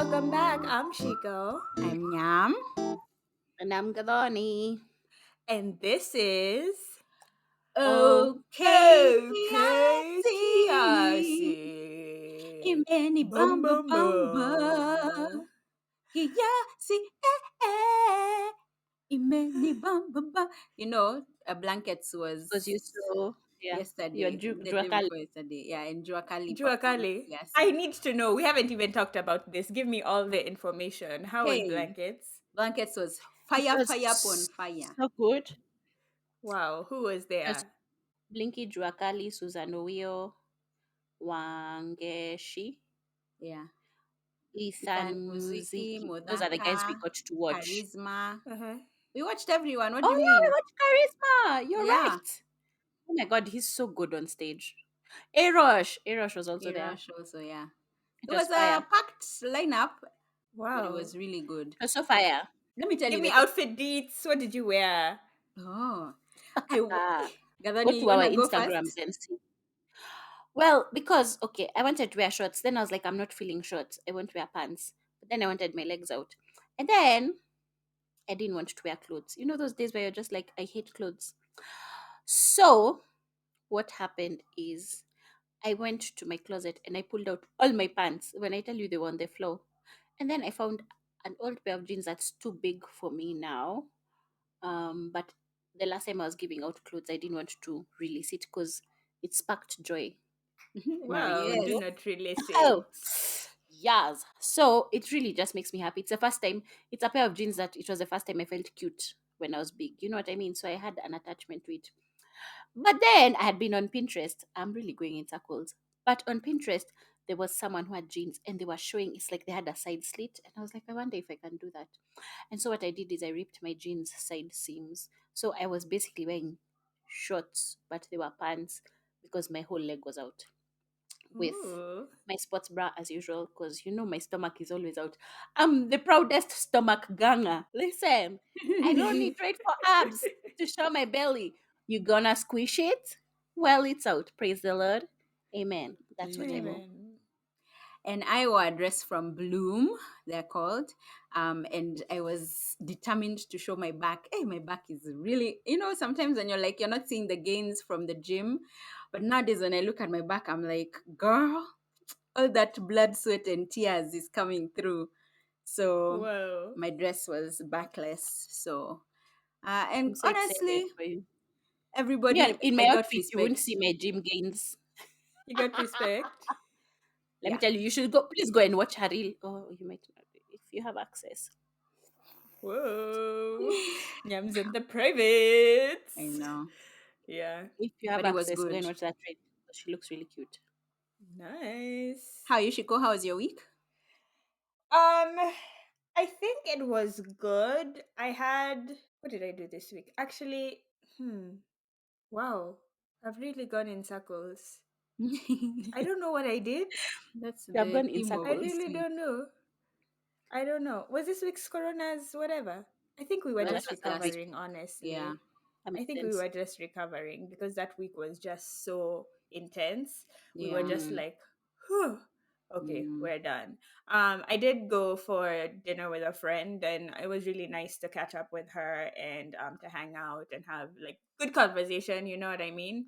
welcome back. I'm Shiko, I'm Yam. And I'm Gadoni. and this is Okay, Okay TRC. TRC. Imeni Bum bamba bum bamba. bum. Kiyasi Imeni bamba bamba. Blankets Because was you saw, yeah, your yesterday, the day Drakali. before yesterday. Yeah, in Juakali Papu. Juakali. Yes. I need to know. We haven't even talked about this. Give me all the information. How was Hey, blankets? blankets was It fire, was fire upon fire. so good. Wow, who was Just there? Blinky Drakali, Susan Owio, Wangeshi, Yeah. Isan Ethan Muziki, Muziki. Those are the guys we Modaka, got to watch. Charisma. Uh-huh. We watched everyone. What do Oh, you yeah, we mean? watched Charisma. You're Yeah. right. Oh my God, he's so good on stage. Arosh. Arosh was also there. Hirosh also, yeah. It It was was a fire. packed lineup, but it Wow. was really good. It was so fire. Let me tell Give you me the outfit deets. What did you wear? oh, I w- Ah, go Gadani, you to our wanna go Instagrams first? and see. Well, because okay, I wanted to wear shorts. Then I was like, I'm not feeling shorts. I want to wear pants. But then I wanted my legs out. And then I didn't want to wear clothes. You know those days where you're just like, I hate clothes. So what happened is I went to my closet and I pulled out all my pants. When I tell you they were on the floor. And then I found an old pair of jeans that's too big for me now. But the last time I was giving out clothes, I didn't want to release it because it sparked joy. Wow, You do Yes. know? not release Oh, it. yes. So it really just makes me happy. It's the first time, it's a pair of jeans that it was the first time I felt cute when I was big. You know what I mean? So I had an attachment to it. But then I had been on Pinterest. I'm really going in circles. But on Pinterest, there was someone who had jeans and they were showing it's like they had a side slit. And I was like, I wonder if I can do that. And so what I did is I ripped my jeans side seams. So I was basically wearing shorts, but they were pants because my whole leg was out with Ooh. my sports bra as usual because you know my stomach is always out. I'm the proudest stomach ganger. Listen, I don't need to wait for abs to show my belly. You gonna squish it? Well, it's out. Praise the Lord. Amen. That's what I wore. Amen. Amen. And I wore a dress from Bloom, they're called. And I was determined to show my back. Hey, my back is really, sometimes when you're like, you're not seeing the gains from the gym. But nowadays, when I look at my back, I'm like, girl, all that blood, sweat, and tears is coming through. So Whoa. my dress was backless. So, and I'm so excited honestly, for you. Me, everybody, in I my got outfit, you won't respect. see my gym gains. You got respect? Let me Yeah. tell you, you should go. Please go and watch her reel. Oh, you might not if you have access. Whoa. Nyams in the I privates. know. Yeah. If you have But it was access, go good. and watch that reel. She looks really cute. Nice. How, Yoshiko? How was your week? Um, I think it was good. I had what did I do this week? Actually, wow. I've really gone in circles. I don't know what I did. That's You have the gone in theme of I this circles. really week. don't know. I don't know. Was this week's coronas whatever? I think we were No, that just Last was last week. last recovering, yeah. honestly. That I makes think we sense. were just recovering because that week was just so intense. We were Yeah. just Mm. like, whew, okay, Mm. we're done. I did go for dinner with a friend, and it was really nice to catch up with her and to hang out and have like good conversation. You know what I mean?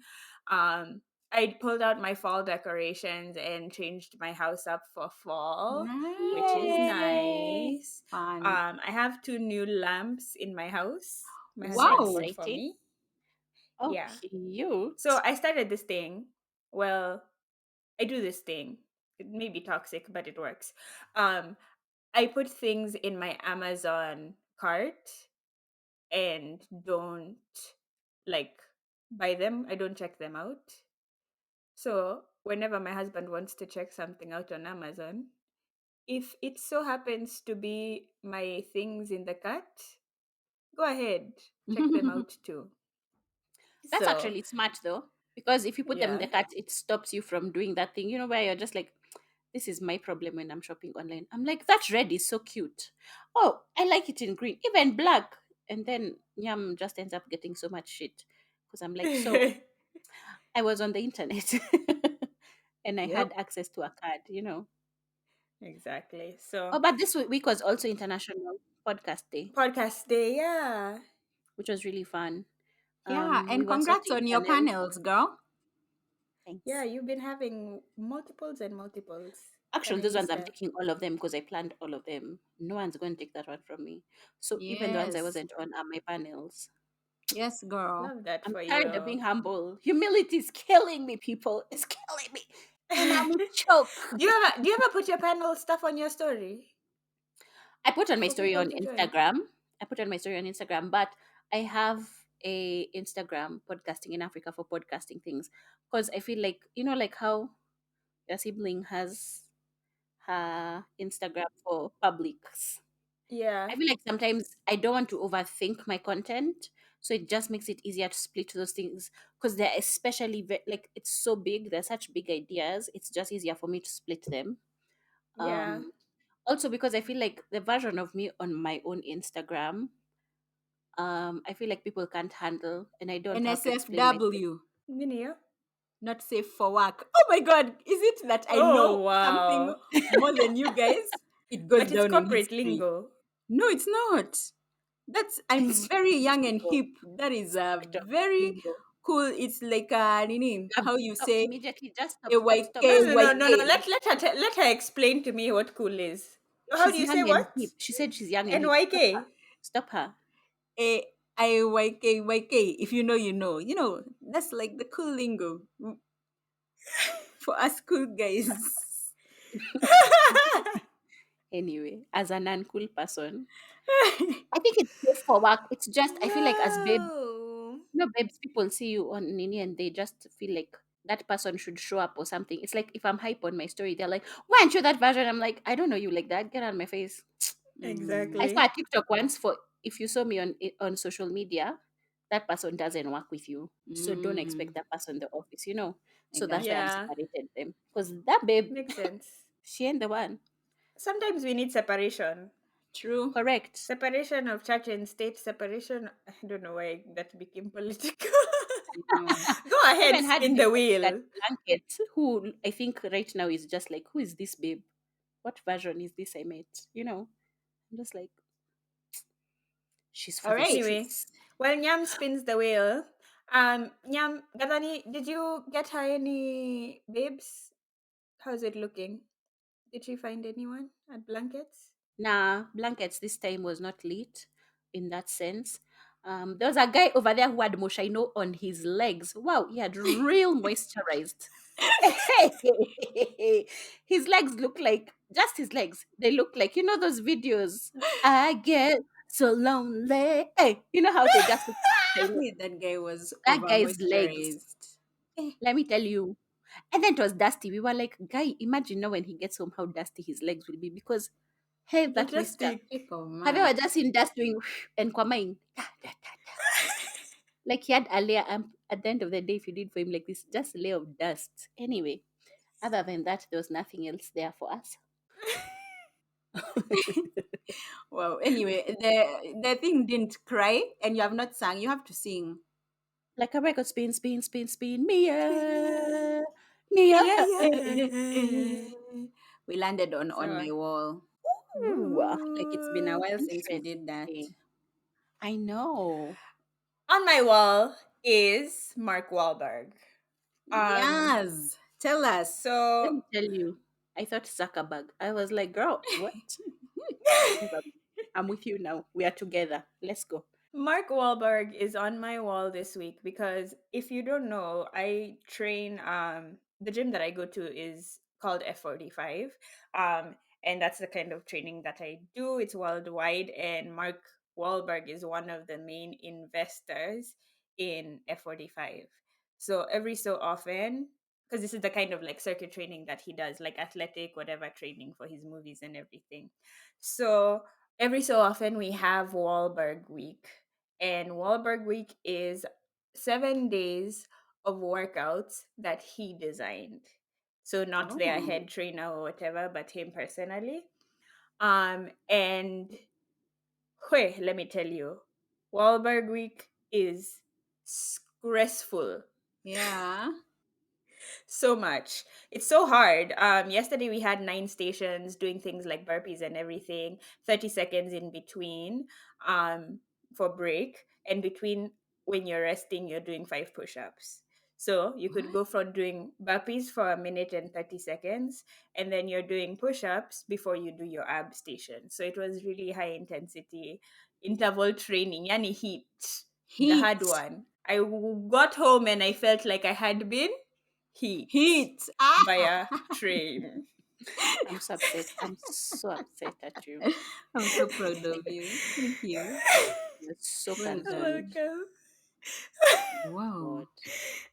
Um, I pulled out my fall decorations and changed my house up for fall, which is Yay! Nice. nice. Fun. I have two new lamps in my house. My So husband Wow. bought for exciting. me. Oh, Yeah. So cute. I started this thing. Well, I do this thing. It may be toxic, but it works. Um, I put things in my Amazon cart and don't like buy them. I don't check them out. So whenever my husband wants to check something out on Amazon, if it so happens to be my things in the cart, go ahead, check them out too. That's So, actually smart though, because if you put them in yeah. the cart, it stops you from doing that thing. You know where you're just like, this is my problem when I'm shopping online. I'm like, that red is so cute. Oh, I like it in green, even black. And then Yam just ends up getting so much shit because I'm like, so I was on the internet and I Yep. had access to a card. Exactly. So Oh, but this week was also International Podcast Day, podcast day, yeah. which was really fun. Yeah, We and were congrats sorting on your panels. panels, girl. Yeah, Thanks. you've been having multiples and multiples. Actually, those ones I'm Canonista. taking all of them because I planned all of them. No one's going to take that one from me. So even the ones I Yes. wasn't on are my panels. Yes, girl. Love that I'm for tired of being you. humble. Humility is killing me, people. It's killing me. And I'm in choke. Do you ever put your panel stuff on your story I put on my for story people on to join? Instagram. I put on my story on Instagram, but I have a Instagram podcasting in Africa for podcasting things because I feel like like how your sibling has her Instagram for publics. Yeah, I feel like sometimes I don't want to overthink my content, so it just makes it easier to split those things because they're especially like it's so big. They're such big ideas. It's just easier for me to split them. yeah, Also because I feel like the version of me on my own Instagram, I feel like people can't handle, and I don't have to explain myself. NSFW, Minia. not safe for work. Oh my God, is it that I Oh know something wow! more than you guys? It goes But it's down in corporate history. lingo. No, it's not. I'm It's very young and lingo, hip. That is a sector very lingo. cool. It's like a nini, how you Stop say immediately. Just a stop, stop, stop. No, YK, no, no, no, no. YK. Let her explain to me what cool is. How do She's you say young and what? hip. She said she's young and hip. Stop her. NYK. Stop her. YK. If you know, you know. You know, that's like the cool lingo for us cool guys. Anyway, as an uncool person, I think it's safe for work. It's just I feel like as babe, Wow. babes, people see you on Nini and they just feel like that person should show up or something. It's like if I'm hype on my story, they're like, "Why aren't you that version?" I'm like, "I don't know you like that. Get out of my face." I Mm, saw a Exactly. TikTok once for if you saw me on social media, that person doesn't work with you, so don't expect mm, that person in the office. You know. I So that's why gotcha. I've Yeah, separated them because that babe, makes sense. she ain't the one. Sometimes we need separation. True. Correct. Separation of church and state. Separation. I don't know why that became political. I know. Go I ahead, even had spin this the lady at wheel. Blanket who I think right now is just like, who is this babe? What version is this I met? I'm just like, she's for All the right. Anyway, streets. while Nyam spins the wheel, Nyam, Gadani, did you get her any babes? How's it looking? Did she find anyone at Blankets? Nah, Blankets this time was not lit in that sense. There was a guy over there who had Moshino on his legs. Wow, he had real moisturized. His legs look like just his legs. They look like those videos. I get so lonely. Hey, you know how they just look shiny. Yeah, that guy was That over guy's legs. moisturized. Eh, Let me tell you. And then it was dusty. We were like, guy, imagine now when he gets home how dusty his legs will be because hey, It'll that just moisture. stick. echo Have you man. ever just seen dust doing and kwamain? Like he had a layer at the end of the day, if you did for him like this, just a layer of dust. Anyway, other than that, there was nothing else there for us. Wow. Anyway, the thing didn't cry, and you have not sung. You have to sing. Like a record spin, spin, spin, spin, Mia, Yeah, Mia. yeah. We landed on So, my wall. Ooh, Like it's been a ooh. while since we did that. interesting. I know. On my wall is Mark Wahlberg. Um, Yes. Tell us. Let so me tell you, I thought Zuckerberg. I was like, girl, what? I'm with you now. We are together. Let's go. Mark Wahlberg is on my wall this week because if you don't know, I train the gym that I go to is called F45. And that's the kind of training that I do. It's worldwide and Mark Wahlberg is one of the main investors in F45. So every so often, because this is the kind of like circuit training that he does, like athletic, whatever training for his movies and everything. So every so often we have Wahlberg Week, and Wahlberg Week is 7 days of workouts that he designed. So not their Oh. head trainer or whatever, but him personally. And wait, let me tell you, Wahlberg Week is stressful. Yeah. So much. It's so hard. Yesterday we had 9 stations doing things like burpees and everything, 30 seconds in between for break. And between when you're resting, you're doing 5 push-ups. So you could What? go from doing burpees for a minute and 30 seconds, and then you're doing push-ups before you do your ab station. So it was really high intensity interval training, yani heat, the hard Heat. one. Got home and I felt like I had been hit Heat. by Ah! a train. I'm so upset. I'm so upset at you. I'm so proud of you. Thank you. You're so Well You're cancelled. done. welcome. Wow. God.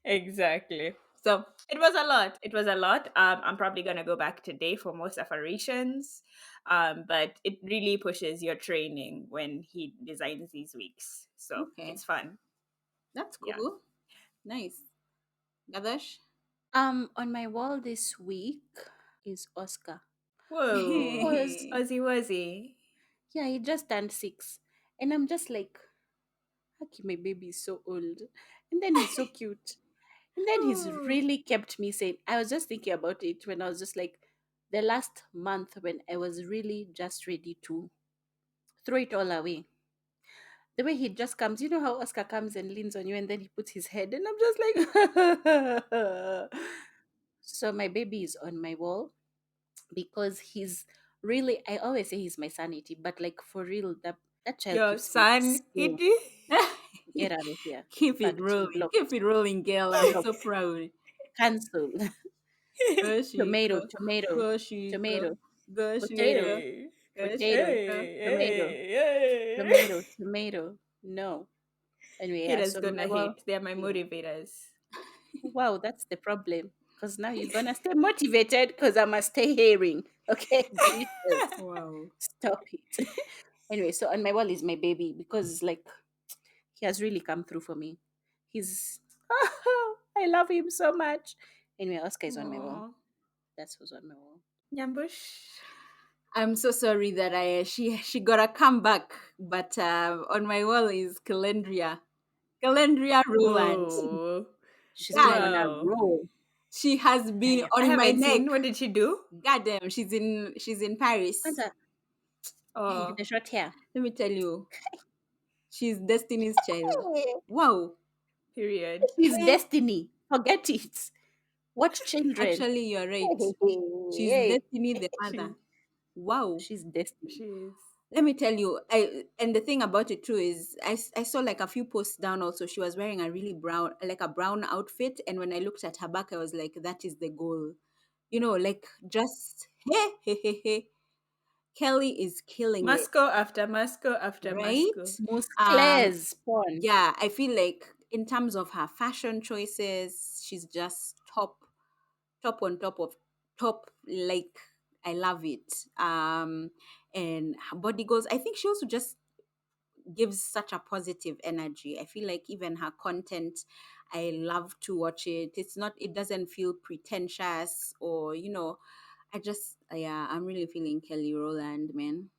Exactly. So it was a lot. It was a lot. I'm probably gonna go back today for more separations. But it really pushes your training when he designs these weeks. So Okay. it's fun. That's Yeah. cool. Nice. Gadash? On my wall this week is Oscar. Whoa. Because Ozzy Wuzzy. yeah, he just turned 6. And I'm just like, Haki, my baby is so old. And then he's so cute. And then he's Ooh. really kept me sane. I was just thinking about it when I was just like, the last month when I was really just ready to throw it all away. The way he just comes, you know how Oscar comes and leans on you and then he puts his head, and I'm just like, so my baby is on my wall because he's really, I always say he's my sanity, but like for real, that child Your keeps me son still. Hitty. Get out of here. Keep it Fact, rolling. block, Keep it rolling, girl. I'm block, so proud. cancel. Go, Tomato, Chico. tomato, Go, Chico. tomato, Go, potato, Chico. Hey. Go, potato, Chico. Hey, tomato, hey, hey. tomato, tomato. No. Anyway, yeah, Haters so gonna my well, hate. They're my yeah. motivators. Wow, that's the problem. Because now you're gonna stay motivated because I must stay hearing. Okay, Jesus. Wow. Stop it. Anyway, so on my wall is my baby because like he has really come through for me. He's I love him so much. Anyway, Oscar is on my wall. Aww. That's who's on my wall. Nyambush. I'm so sorry that she got a comeback, but on my wall is Calendria Roland. Whoa. She's been Guy, on a Wow. roll. she has been Tire. I on my haven't neck. seen. What did she do? God damn, she's in Paris. Kwanza, hey, with Oh, the short hair. Let me tell you, she's Destiny's Child. Wow. period. She's Hey, destiny. Forget it. What children? actually, you're right. She's Hey, Destiny the She mother. Wow. she's destiny. she is. Let me tell you, and the thing about it too is I saw like a few posts down also. She was wearing a really brown, like a brown outfit, and when I looked at her back, I was like, that is the goal. Like just hey hey hey hey. Kelly is killing it, Masco after Masco after right? Masco. Um, Muscles, spawn. yeah, I feel like in terms of her fashion choices, she's just top on top of top. Like I love it. And her body goals. I think she also just gives such a positive energy. I feel like even her content, I love to watch it. It doesn't feel pretentious or, yeah, I'm really feeling Kelly Rowland, man.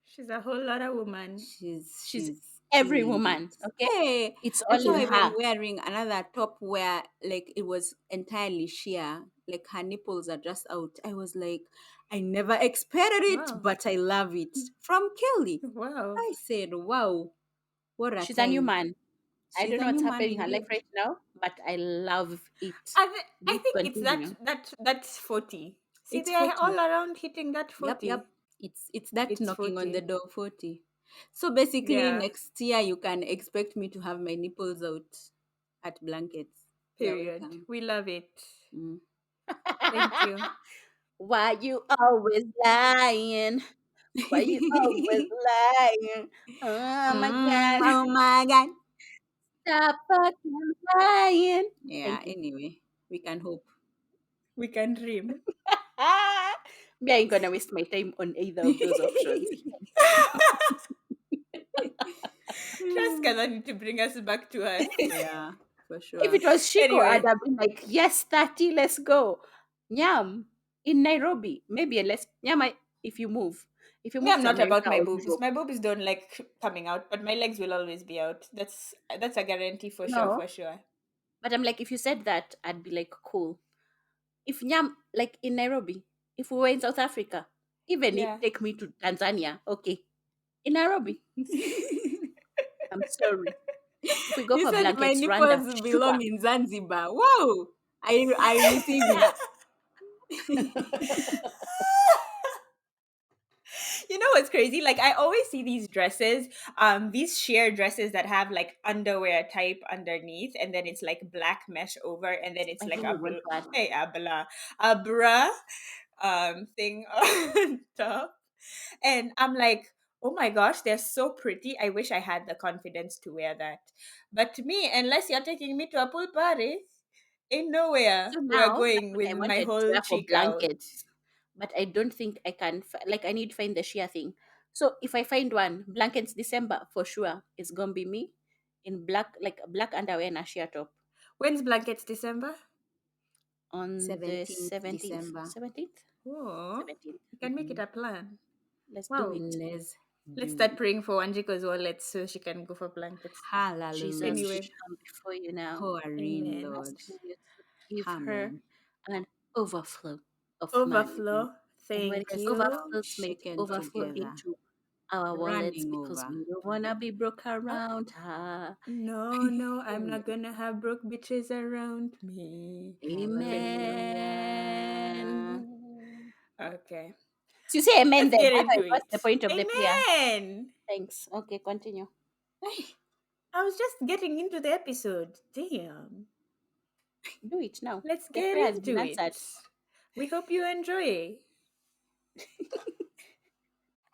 She's a whole lot of woman. She's She's every killing it. woman. Okay, Hey, it's I all saw in her even her. wearing another top where like it was entirely sheer, like her nipples are just out. I was like, I never expected it, Wow. but I love it. From Kelly. Wow. I said, wow, what a She's a new time. man. I She's don't a know what's new man happening in her life indeed. right now, but I love it. I Please think it's continue. that's 40. See, It's they are all 40. around hitting that Yep, yep. 40. It's that It's knocking on the 40. door 40. So basically Yeah. next year you can expect me to have my nipples out at blankets. You're Period. welcome. We love it. Mm. Thank you. Why you always lying? Why you always lying? Oh my God. Oh my god. Stop fucking lying. Yeah, Thank you. anyway, we can hope. We can dream. Me ain't gonna waste my time on either of those options. Trust Kada need to bring us back to us. Yeah, for If sure. it was Chico, I'd Anyway, have been like, yes, 30, let's go. Nyam, in Nairobi, maybe less. Nyam, if you move. If you me, move I'm to not America about my or boobs. Europe. My boobs don't like coming out, but my legs will always be out. That's a guarantee for sure, No, for sure. But I'm like, if you said that, I'd be like, cool. If Nyam, like in Nairobi, if we were in South Africa, even if Yeah. take me to Tanzania, okay. In Nairobi, I'm sorry. If we go You for said my blankets, Rwanda, nipples sure. belong in Zanzibar. Whoa! I receive it. Yeah. You know what's crazy? Like I always see these dresses, these sheer dresses that have like underwear type underneath, and then it's like black mesh over, and then it's I like really want to add. a bra thing on top. And I'm like, oh my gosh, they're so pretty. I wish I had the confidence to wear that. But to me, unless you're taking me to a pool party, ain't nowhere So we're now that's going what I with my wanted to whole wear for cheek out. blankets, but I don't think I can. Like I need to find the sheer thing. So if I find one blankets December for sure, it's gonna be me in black, like black underwear and a sheer top When's Blankets December? on the 17th 17th, December. 17th, Oh, 17th. you can make it a plan. Let's do Wow. it. Let's Let's do start it. praying for Wanjiko's wallet so she can go for blankets. Jesus, we Hallelujah. Anyway, come before you now Pouring, and amen. Lord. asking you to give her Amen. an overflow of money. Mhm. Overflow. And when Thank it Pressed you. overflows, may it shaken overflow together, into our wallets running because over. we don't want to be broke Uh, around her. no, no, I'm not Amen. gonna have broke bitches around me. Okay. Hallelujah. Amen. Okay. So you say amen Let's then. get into Otherwise, what's it. the point of the prayer? Amen. Thanks. Okay, continue. I was just getting into the episode. Damn. Do it now. Let's The get prayer has been into answered. it. We hope you enjoy.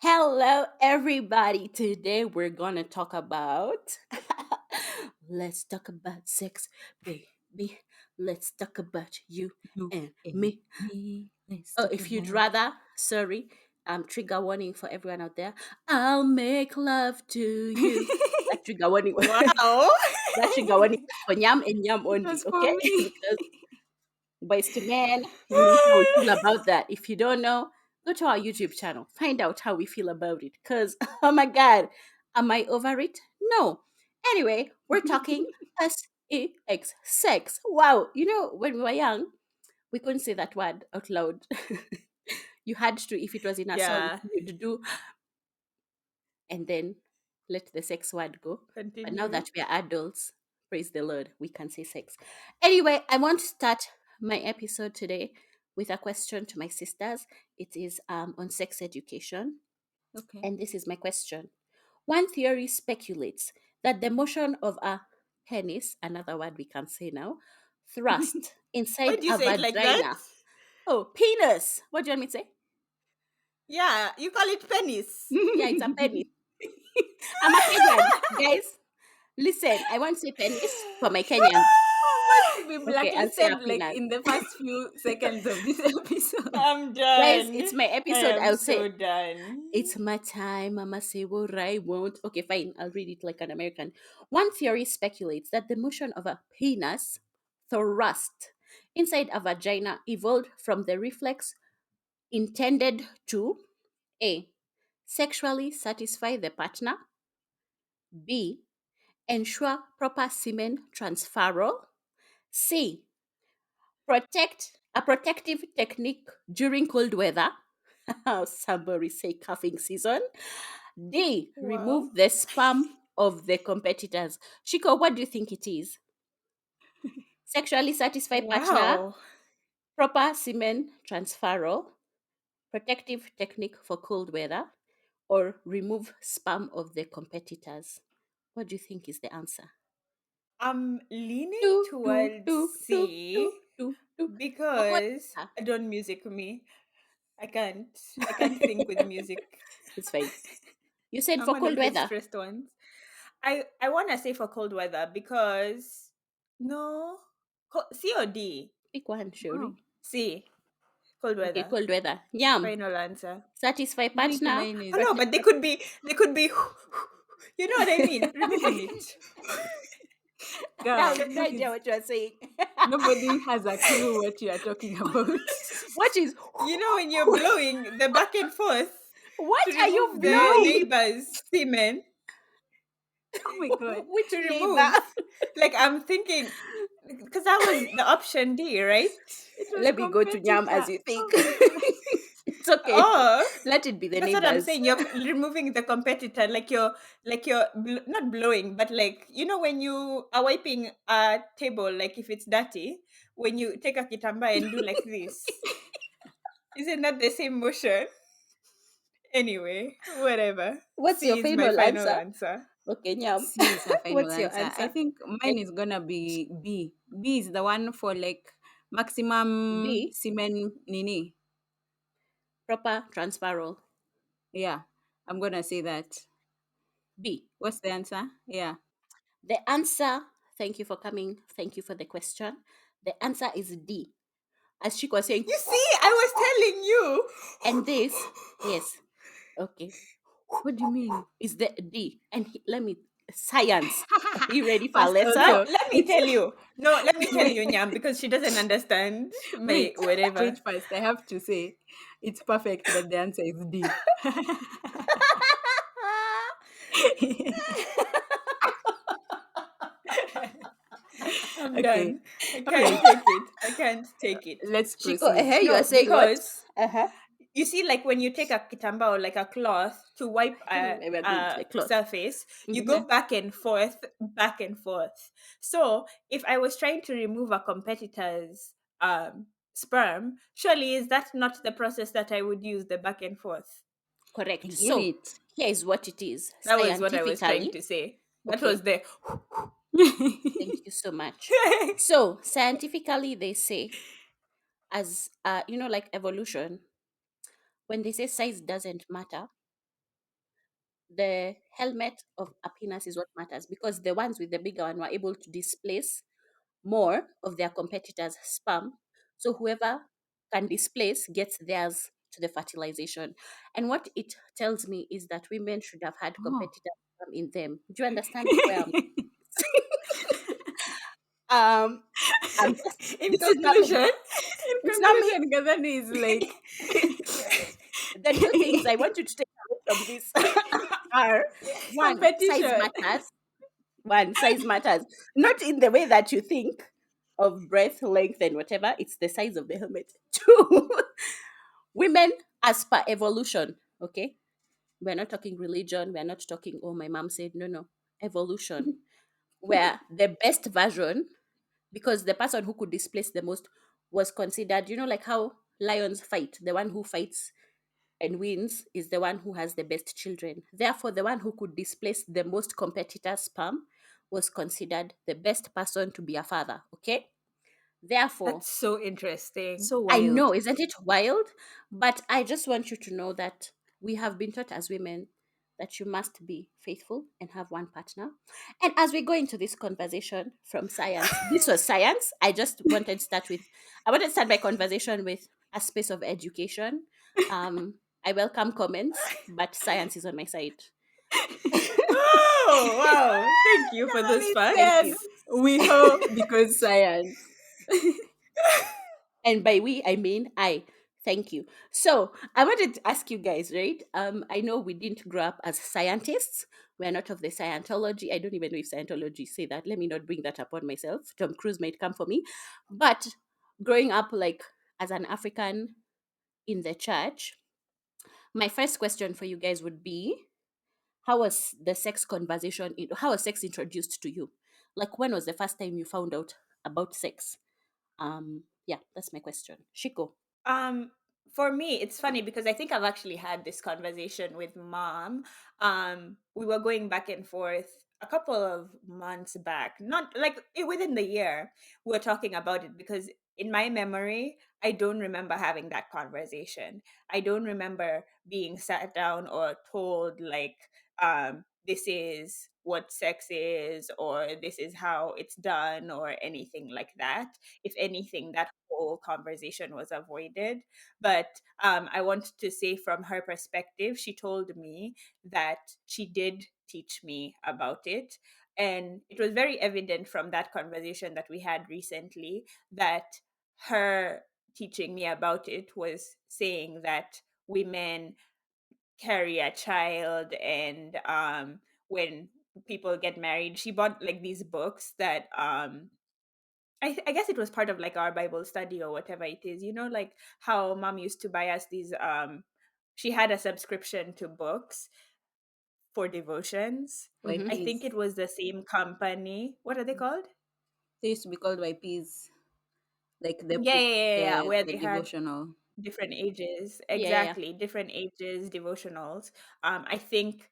Hello, everybody. Today we're gonna talk about. Let's talk about sex, baby. Let's talk about you You and and me. me. Let's Oh, talk if you'd about. rather, sorry, trigger warning for everyone out there. I'll make love to you. That trigger warning, Wow. that trigger warning for Nyam and Nyam It only, was for okay? me. Because boys to men, we know how we feel about that. If you don't know, go to our YouTube channel, find out how we feel about it. Because, oh my God, am I over it? No. Anyway, we're talking sex, sex. Wow. You know, when we were young, we couldn't say that word out loud. You had to, if it was in a song, Yeah. you'd do and then let the sex word go. But now Continue. that we are adults, praise the Lord, we can say sex. Anyway, I want to start my episode today with a question to my sisters. It is on sex education. Okay. And this is my question. One theory speculates that the motion of a penis, another word we can say now, thrust Why inside do you a say it like that? vagina. Oh, penis. What do you want me to say? Yeah, you call it penis. Yeah, it's a penis. I'm a Kenyan, guys. Listen, I won't say penis for my Kenyans. I'm about to be Okay, I'll say a blacklisted like peanut. in the first few seconds of this episode. I'm Guys, done. it's my I episode. am I'll say, so done. it's my time. Mama say what I want. Okay, fine. I'll read it like an American. One theory speculates that the motion of a penis, thrust, inside a vagina evolved from the reflex intended to A. Sexually satisfy the partner, B. Ensure proper semen transferal, C. Protect a protective technique during cold weather. Somebody say coughing season. D. Wow. Remove the sperm of the competitors. Shiko, what do you think it is? Sexually satisfy partner, Wow. proper semen transferal, protective technique for cold weather, or remove sperm of the competitors. What do you think is the answer? I'm leaning Do do towards do do do C do do. For cold because weather. don't music me. I can't. I can't think with music. It's fine. You said I'm for one cold of the weather. stressed ones. I want to say for cold weather because no, C or D. Pick one, Oh, Shuri. C. Cold Okay, weather. cold weather. Yum. Final answer. Satisfy I think partner. mine Oh is. no, but they could be you know what I mean? Removing it. I Girl, have no idea please. what you're saying. Nobody has a clue what you are talking about. What is You know when you're blowing the back and forth what to are you remove the No! blowing? neighbor's semen Oh my god. Which to neighbor? remove. Like I'm thinking, because that was the option D, right? It was Let me go to Nyam as competitor. you think. Oh my god. It's okay. Oh, Let it be the that's what I'm neighbors. saying. You're removing the competitor, like you're not blowing, but like when you are wiping a table, like if it's dirty, when you take a kitamba and do like this, isn't that the same motion? Anyway, whatever. What's your C is my final final answer? answer. Okay, Nyam. C is her final What's your answer. I answer? think And mine is gonna be B. B is the one for like maximum B, semen nini. proper transfer role. Yeah, I'm gonna say that. B. What's the answer? Yeah. The answer, thank you for coming. Thank you for the question. The answer is D. As Chico was saying, You see, I was telling you. and this, yes, okay, What do you mean? is the D. And let me, science. Are you ready for a First lesson? also, Let me it's tell you. No, let me tell wait, you, Nyam, because she doesn't understand my wait, whatever. wait first. I have to say it's perfect that the answer is D. I'm Okay. done. I All can't right. take it. I can't take it. Let's Chico, proceed. you are No, saying what? because Uh-huh. you see, like when you take a kitamba or like a cloth to wipe We're good. a The cloth. surface, you Mhm. go back and forth, back and forth. So if I was trying to remove a competitor's sperm, surely is that not the process that I would use the back and forth? I Correct. get So it. here is what it is That was what I was trying scientifically. to say. That was Okay. the. Thank you so much. So scientifically, they say, as like evolution, when they say size doesn't matter, the helmet of a penis is what matters, because the ones with the bigger one were able to displace more of their competitors' sperm. So whoever can displace gets theirs to the fertilization. And what it tells me is that women should have had Oh. competitors sperm in them. Do you understand where I'm um I'm just, In this is not me. conclusion, It's not me. Gadani is like The two things I want you to take away from this are, one, size competition. matters. One, size matters. Not in the way that you think of breadth, length, and whatever. It's the size of the helmet. Two, women as per evolution. Okay, we're not talking religion. We're not talking, oh, my mom said, no, no. Evolution, where the best version, because the person who could displace the most was considered, like how lions fight. The one who fights and wins is the one who has the best children. Therefore, the one who could displace the most competitor sperm was considered the best person to be a father. Okay? Therefore, that's so interesting. So I wild. know, isn't it wild? But I just want you to know that we have been taught as women that you must be faithful and have one partner. And as we go into this conversation from science, this was science. I wanted to start my conversation with a space of education. I welcome comments, but science is on my side. Oh wow! Thank you for those Gadani Thank facts. said you. we ho because science. And by we, I mean I. Thank you. So I wanted to ask you guys, right? I know we didn't grow up as scientists. We're not of the Scientology. I don't even know if Scientology say that. Let me not bring that upon myself. Tom Cruise might come for me. But growing up like as an African in the church, my first question for you guys would be, how was the sex conversation? How was sex introduced to you? Like, when was the first time you found out about sex? Yeah, that's my question. Shiko. Um, for me, it's funny because I think I've actually had this conversation with mom. We were going back and forth a couple of months back, not like within the year. We were talking about it because in my memory, I don't remember having that conversation. I don't remember being sat down or told like, this is what sex is, or this is how it's done, or anything like that. If anything, that whole conversation was avoided. But I want to say, from her perspective, she told me that she did teach me about it. And it was very evident from that conversation that we had recently that her teaching me about it was saying that women carry a child, and when people get married, she bought like these books that I guess it was part of like our Bible study or whatever it is. You know, like how mom used to buy us these. She had a subscription to books for devotions. Mm-hmm. I think YPs. it was the same company. What are they called? They used to be called YPs, like the Yeah, book, yeah, yeah, yeah, where the they had devotional. different ages. Yeah, yeah. Exactly, different ages devotionals. I think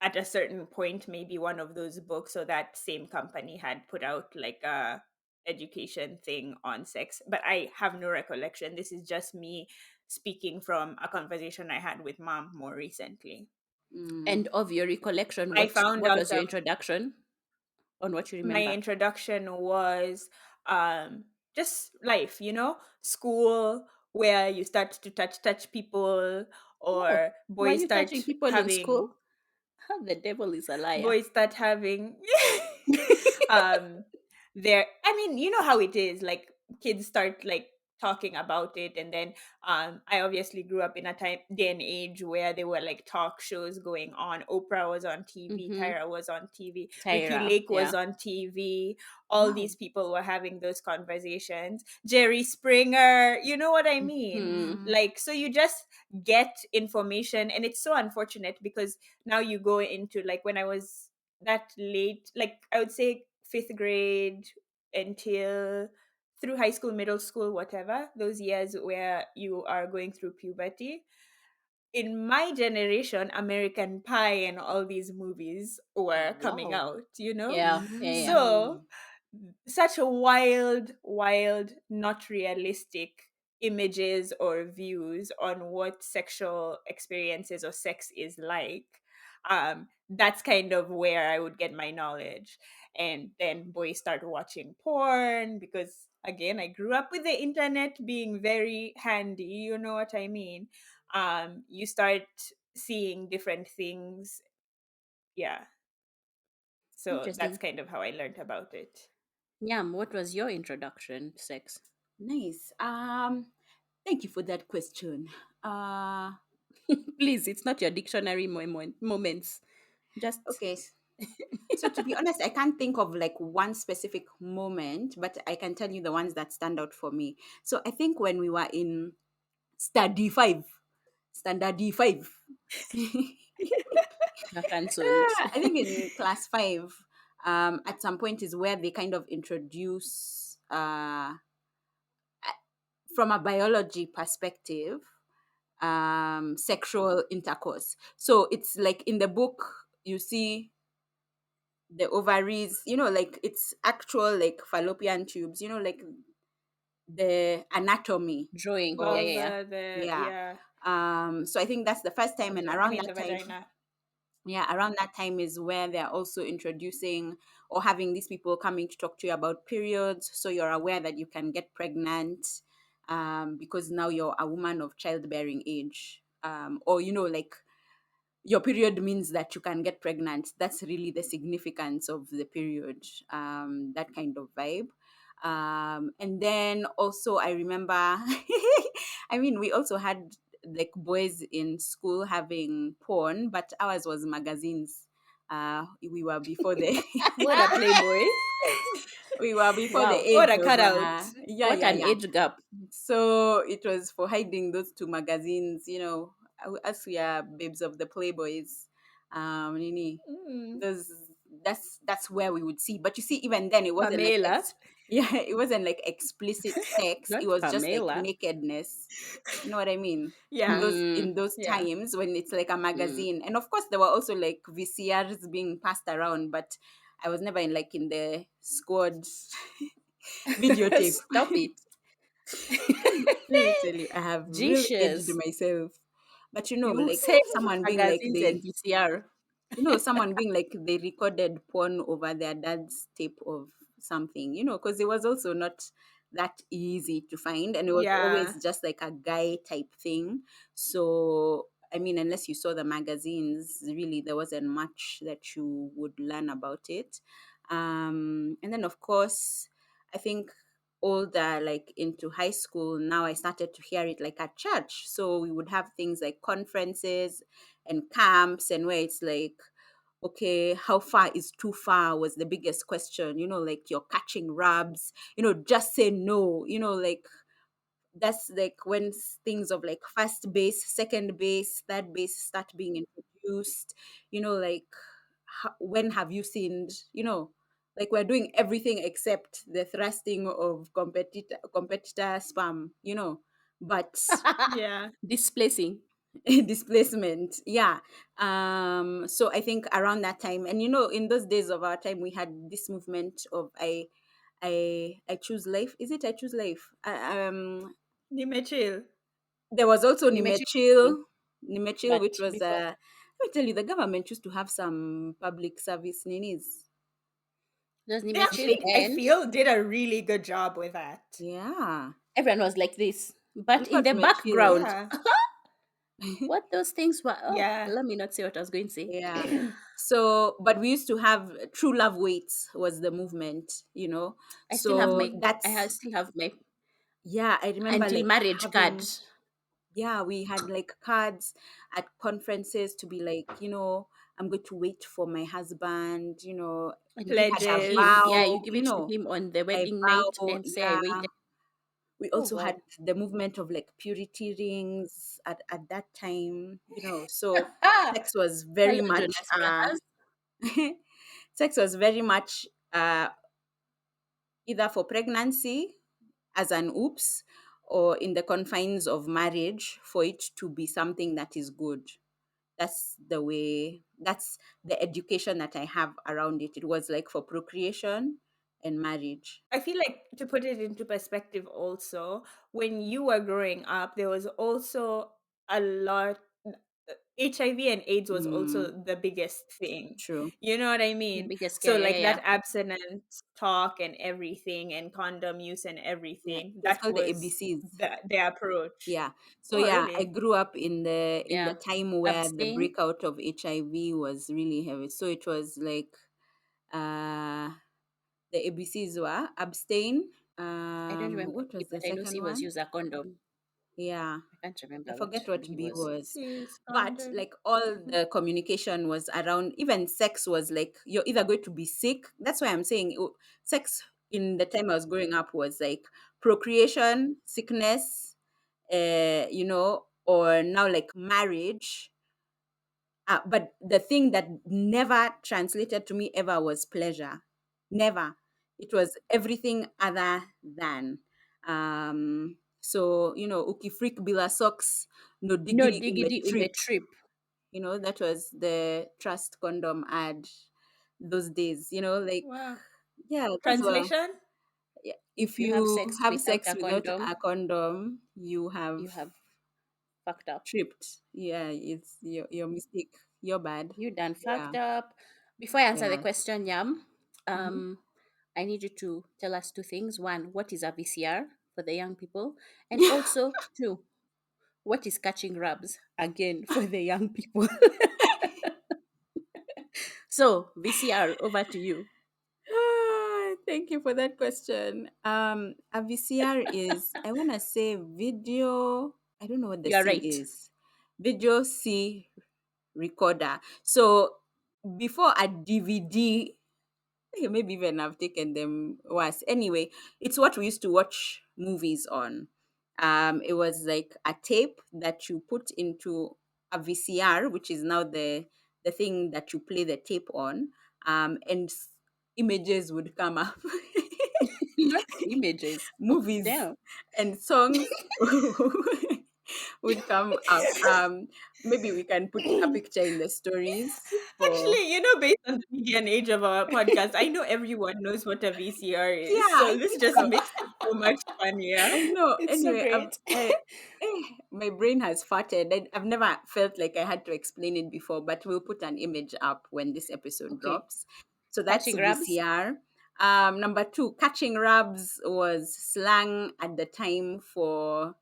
at a certain point, maybe one of those books or that same company had put out like a education thing on sex, but I have no recollection. This is just me speaking from a conversation I had with mom more recently. Mm. And of your recollection, I what found what out was your introduction on what you my remember? introduction was just life, school, where you start to touch people, Oh, or were you touching people in having school? The devil is a liar. boys start having um there, I mean, you know how it is, like kids start like talking about it, and then I obviously grew up in a day and age where there were like talk shows going on. Oprah was on TV, Mm-hmm. Tyra was on TV, Ricky Tyra, Lake was yeah. on TV. All Wow. these people were having those conversations. Jerry Springer, you know what I mean? Hmm. Mm. Like, so you just get information, and it's so unfortunate because now you go into like when I was that late, like I would say fifth grade until through high school, middle school, whatever, those years where you are going through puberty. In my generation, American Pie and all these movies were coming Wow. out, you know? Yeah, yeah, yeah. So Mm. such a wild, not realistic images or views on what sexual experiences or sex is like. That's kind of where I would get my knowledge. And then boys start watching porn because, again, I grew up with the internet being very handy. You know what I mean? You start seeing different things. Yeah. So that's Interesting. kind of how I learned about it. Yam, what was your introduction to sex? Nice. Thank you for that question. Uh, Please, it's not your dictionary moments. Just okay. So to be honest, I can't think of like one specific moment, but I can tell you the ones that stand out for me. So I think when we were in study five, standard D5. you're cancelled. I think in class five, at some point is where they kind of introduce, from a biology perspective, sexual intercourse. So it's like in the book, you see the ovaries, like it's actual like fallopian tubes, like the anatomy Drawing. Yeah, of, All yeah, yeah. the yeah. yeah, So I think that's the first time, and I around mean the that time, vagina. yeah, around that time is where they're also introducing or having these people coming to talk to you about periods, so you're aware that you can get pregnant, because now you're a woman of childbearing age, or like your period means that you can get pregnant. That's really the significance of the period, that kind of vibe. And then also, I remember, I mean, we also had like boys in school having porn, but ours was magazines. We were before the What a playboy. we were before the Wow. What age a of, cutout. yeah, What yeah, an yeah. age gap. So it was for hiding those two magazines, as we are babes of the Playboys, Nini, Mm. those that's where we would see. But you see, even then, it wasn't like Pamela. yeah, it wasn't like explicit sex. It Not was just like Pamela. nakedness. You know what I mean? In Yeah, those yeah. times when it's like a Mm. magazine, and of course there were also like VCRs being passed around, but I was never in the squad videotape. Stop it. Let me tell you, I have really aged Jesus. myself. But You like say someone being like magazines and VCR. someone being like they recorded porn over their dad's tape of something, because it was also not that easy to find, and it was Yeah. always just like a guy type thing. So, I mean, unless you saw the magazines, really there wasn't much that you would learn about it. And then, of course, I think older, like into high school, now I started to hear it like at church. So we would have things like conferences and camps, and where it's like okay, how far is too far was the biggest question, like you're catching rubs, just say no, like that's like when things of like first base, second base, third base start being introduced, like when have you seen, like we're doing everything except the thrusting of competitor spam, but Yeah. Displacing. displacement, yeah. So I think around that time, and in those days of our time, we had this movement of I choose life. Is it I choose life? Nimechill. There was also Nimechi. Nimechil, But which was before, let me tell you, the government used to have some public service ninis. just They Nimechill, actually, I and feel, did a really good job with that. Yeah, everyone was like this. we But in got the Nimechil. background, Yeah. what those things were, oh, Yeah. let me not say what I was going to say. Yeah. So, but we used to have True Love Waits was the movement, I still have So my, that's, still have my yeah, I remember until like marriage card. having, yeah, we had like cards at conferences to be like, I'm going to wait for my husband, And give we it had to a Pledges. him. Yeah, you vow, give it to him on the I wedding night vow, and say, I yeah. waited. We Oh, also had wow. the movement of like purity rings at that time, so Ah, sex was very hello, much Jonas Brothers. sex was very much either for pregnancy as an oops, or in the confines of marriage for it to be something that is good. That's the education that I have around it. It was like for procreation and marriage. I feel like, to put it into perspective also, when you were growing up, there was also a lot. HIV and AIDS was Mm, also the biggest thing. true. You know what I The mean? biggest So scare. Yeah, like yeah. that abstinence talk and everything and condom use and Yeah, everything, it was that called the was ABCs. the approach. Yeah. So Oh, yeah, I really? grew up in the Yeah. time where the Abstain. breakout of HIV was really heavy. So it was like uh the ABCs were abstain. I don't remember What B, was the but I know C second was one? use a condom. Yeah. I can't I remember forget what what B B was. was. Use But condom. like all Mhm. the communication was around, even sex was like you're either going to be sick. That's why I'm saying sex in the time I was growing up was like procreation, sickness, or now like marriage. But the thing that never translated to me ever was pleasure. Never. It was everything other than. So, uki freak bila socks, no No diggity in the diggity in the trip. trip. That was the trust condom ad those days, like, Wow. yeah, those were, Translation? yeah, if If you have you sex have without sex a without condom, a condom, you you have have fucked up. tripped. Yeah, it's your mistake. Your bad. You done Yeah. fucked up. Before I answer the Yeah. question, Yam, Mhm. I need you to tell us two things. One, what is a VCR for the young people? And also, two, what is catching rubs again for the young people? So, VCR, over to you. Thank you for that question. A VCR is, I want to say, video. I don't know what the You are C right. is. Video C recorder. So before a DVD, maybe even I've taken them worse. Anyway, it's what we used to watch movies on. It was like a tape that you put into a VCR, which is now the thing that you play the tape on, and images would come up. Not images. Oh, Movies damn. and songs would come up. Maybe we can put a picture in the stories for. Actually, based on the media and age of our podcast, I know everyone knows what a VCR is. Yeah, So I this think just so. makes it so much funnier. I know. It's so Anyway, great. my brain has farted. I've never felt like I had to explain it before, but we'll put an image up when this episode Okay. drops. So that's Catching rubs? VCR. Number two, catching rubs was slang at the time for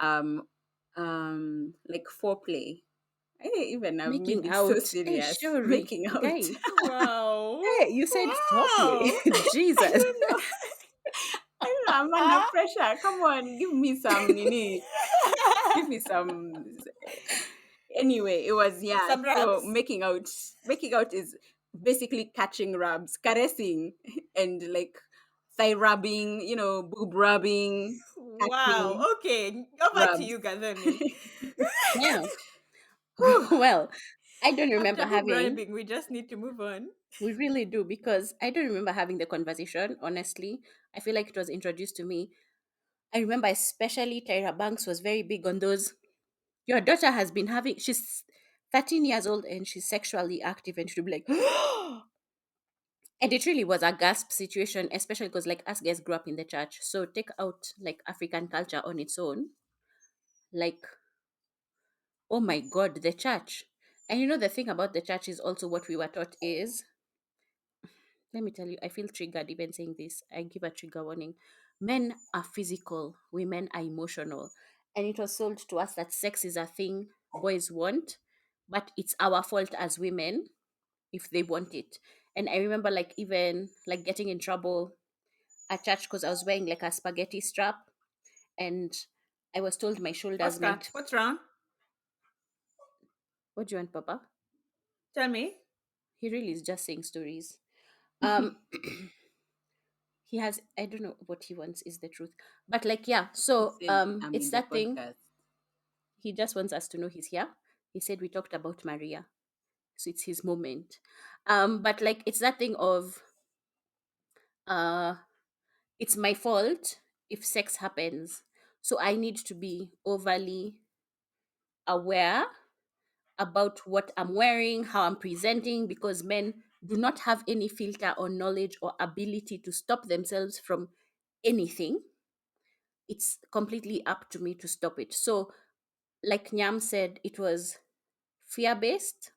um, like foreplay. Even I've made Making it so out. Hey, serious. Shuri. Making out. Guy. Wow. Hey, you said foreplay. Wow. I Jesus. don't know. I don't know. I'm under pressure. Come on, give me some nini. Give me some. Anyway, it was, yeah. Some So rubs. making out is basically catching rubs, caressing, and like thigh rubbing, boob rubbing, Wow. catching Okay. Over to rubs. you, Gathoni. Yeah. Whew. Well, I don't After remember boob having. bribing, we just need to move on. We really do, because I don't remember having the conversation, honestly. I feel like it was introduced to me. I remember especially Tyra Banks was very big on those. Your daughter has been having, she's 13 years old and she's sexually active, and she'll be like, and it really was a gasp situation, especially because like us guys grew up in the church. So take out like African culture on its own. Like, oh my God, the church. And the thing about the church is also what we were taught is, let me tell you, I feel triggered even saying this. I give a trigger warning. Men are physical, women are emotional. And it was sold to us that sex is a thing boys want, but it's our fault as women if they want it. And I remember like even like getting in trouble at church because I was wearing like a spaghetti strap, and I was told my shoulders Oscar, meant, what's wrong? what do you want, Papa? Tell me. He really is just saying stories. Um he has, I don't know what he wants is the truth. But like yeah, He so said, I'm it's in the that thing. podcast. He just wants us to know he's here. He said we talked about Maria. So it's his moment. But like it's that thing of uh it's my fault if sex happens. So I need to be overly aware about what I'm wearing, how I'm presenting, because men do not have any filter or knowledge or ability to stop themselves from anything. It's completely up to me to stop it. So, like Nyam said, it was fear based.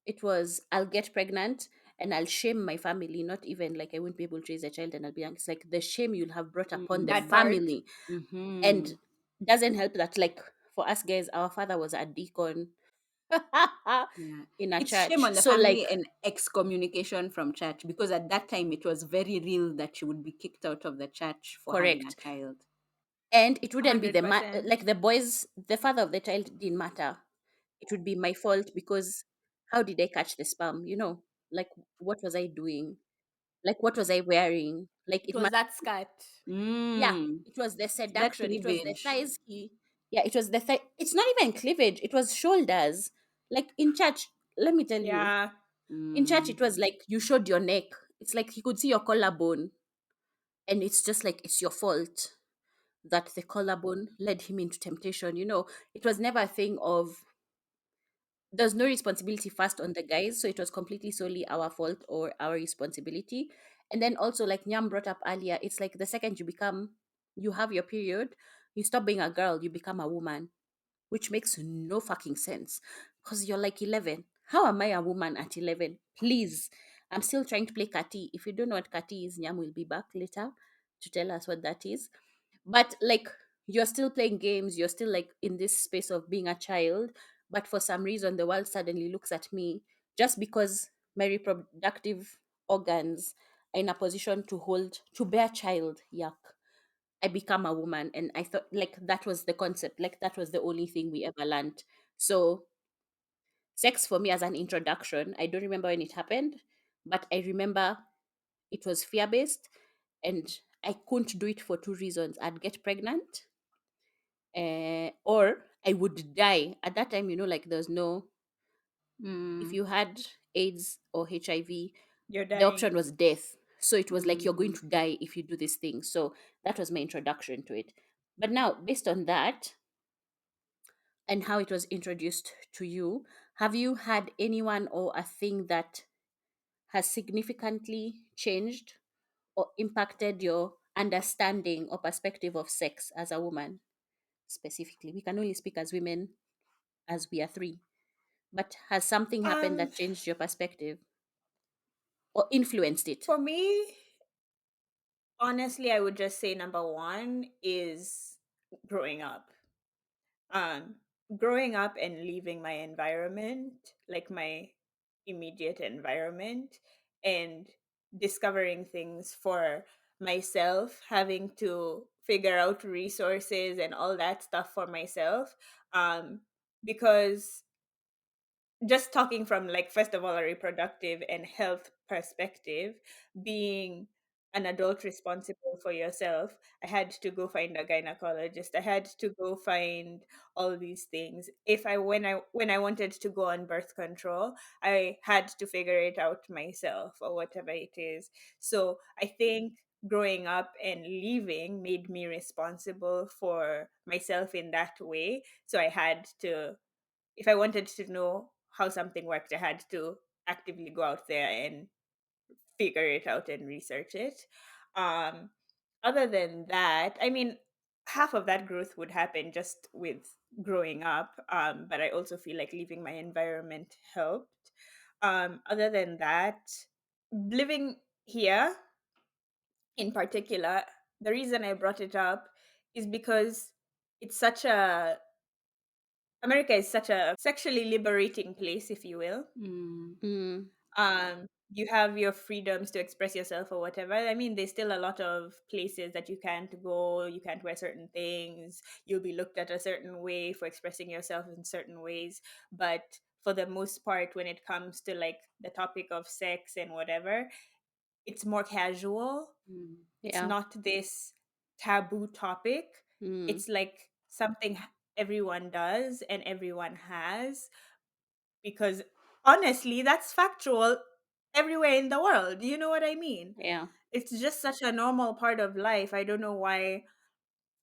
It was, I'll get pregnant and I'll shame my family, not even like I won't be able to raise a child and I'll be young. It's like the shame you'll have brought upon the That Mm. part. family. And Mm-hmm. doesn't help that, like, for us guys, our father was a deacon Yeah. in a It's shame church. on the So, like, family and excommunication from church, because at that time it was very real that she would be kicked out of the church for having a correct. child. And it wouldn't be 100%. like the boys, the father of the child didn't matter. It would be my fault because how did I catch the sperm? Like what was I doing? Like what was I wearing? Like It it was must, that scat. yeah, Mm. it was the That seduction, it was the cleavage. thighs yeah, it was the thigh. It's not even cleavage, it was shoulders. Like in church, let me tell you, Yeah. in church Mm. it was like you showed your neck. It's like he could see your collarbone, and it's just like it's your fault that the collarbone led him into temptation. It was never a thing of, there's no responsibility first on the guys, so it was completely solely our fault or our responsibility. And then also, like Nyam brought up earlier, it's like the second you have your period, you stop being a girl, you become a woman, which makes no fucking sense because you're like 11. How am I a woman at 11? Please. I'm still trying to play Kati. If you don't know what Kati is, Nyam will be back later to tell us what that is. But like, you're still playing games, you're still like in this space of being a child. But for some reason, the world suddenly looks at me just because my reproductive organs are in a position to bear child. Yuck. I become a woman, and I thought like that was the concept, like that was the only thing we ever learned. So sex for me as an introduction, I don't remember when it happened, but I remember it was fear based, and I couldn't do it for two reasons. I'd get pregnant, or I would die. At that time, like there's no, if Mm. you had AIDS or HIV, You're the option dying. was death. So it was like you're going Mm. to die if you do this thing. So that was my introduction to it. But now, based on that, and how it was introduced to you, have you had anyone or a thing that has significantly changed or impacted your understanding or perspective of sex as a woman specifically? We can only speak as women as we are three. But has something happened Um, that changed your perspective or influenced it? for me, honestly, I would just say number one is growing up. um Growing up and leaving my environment, like my immediate environment, and discovering things for myself, having to figure out resources and all that stuff for myself. um because just talking from, like, first of all, a reproductive and health perspective, being an adult responsible for yourself, I had to go find a gynecologist. I had to go find all these things. If I when I wanted to go on birth control, I had to figure it out myself or whatever it is. So I think growing up and leaving made me responsible for myself in that way. So I had to, if I wanted to know how something worked, I had to actively go out there and figure it out and research it. Um, Other than that, I mean, half of that growth would happen just with growing up, but I also feel like leaving my environment helped. Other than that, living here in particular, the reason I brought it up is because it's such a America is such a sexually liberating place, if you will. Mm. Mm, You have your freedoms to express yourself or whatever. I mean, there's still a lot of places that you can't go, you can't wear certain things, you'll be looked at a certain way for expressing yourself in certain ways. But for the most part, when it comes to like the topic of sex and whatever, it's more casual. Mm. It's yeah. not this taboo topic. Mm, It's like something everyone does and everyone has, because honestly, that's factual everywhere in the world. You know what I mean? yeah. It's just such a normal part of life. I don't know why.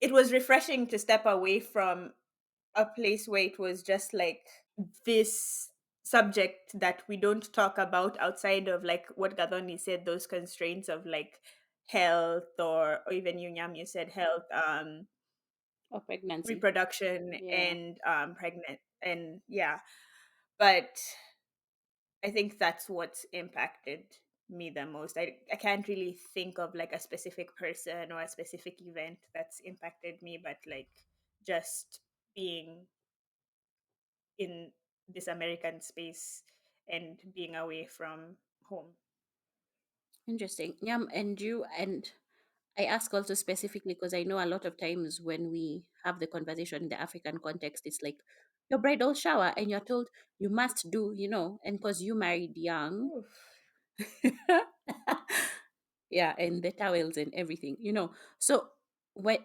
It was refreshing to step away from a place where it was just like this subject that we don't talk about outside of like what Gadoni said, those constraints of like health, or even you said health, Or pregnancy. reproduction Yeah. and pregnant, and yeah. But I think that's what's impacted me the most. I can't really think of like a specific person or a specific event that's impacted me, but like just being in this American space and being away from home. Interesting. Yeah, and I ask also specifically because I know a lot of times when we have the conversation in the African context, it's like your bridal shower, and you're told you must do, and because you married young, Oof. yeah, and the towels and everything. So,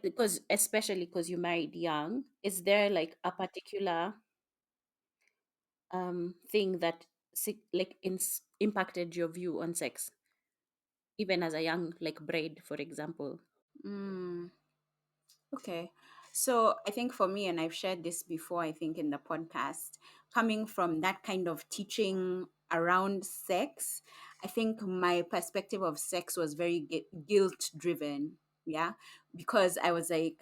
because especially because you married young, is there like a particular thing that like impacted your view on sex, even as a young like bride, for example? Mm. Okay. So I think for me, and I've shared this before, I think in the podcast, coming from that kind of teaching around sex, I think my perspective of sex was very guilt driven. Yeah. Because I was like,